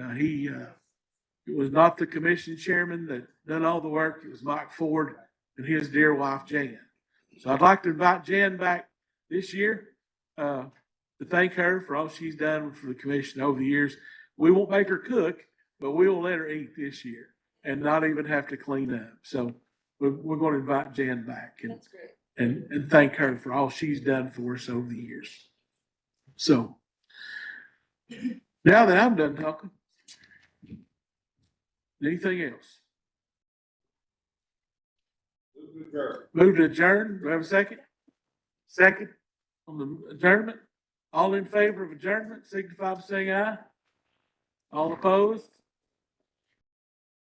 it was not the commission chairman that done all the work. It was Mike Ford and his dear wife, Jan. So I'd like to invite Jan back this year to thank her for all she's done for the commission over the years. We won't make her cook, but we will let her eat this year and not even have to clean up. So we're going to invite Jan back. And, that's great. and thank her for all she's done for us over the years. So now that I'm done talking, anything else? Move to adjourn. Do I have a second? Second on the adjournment. All in favor of adjournment, signify by saying aye. All opposed?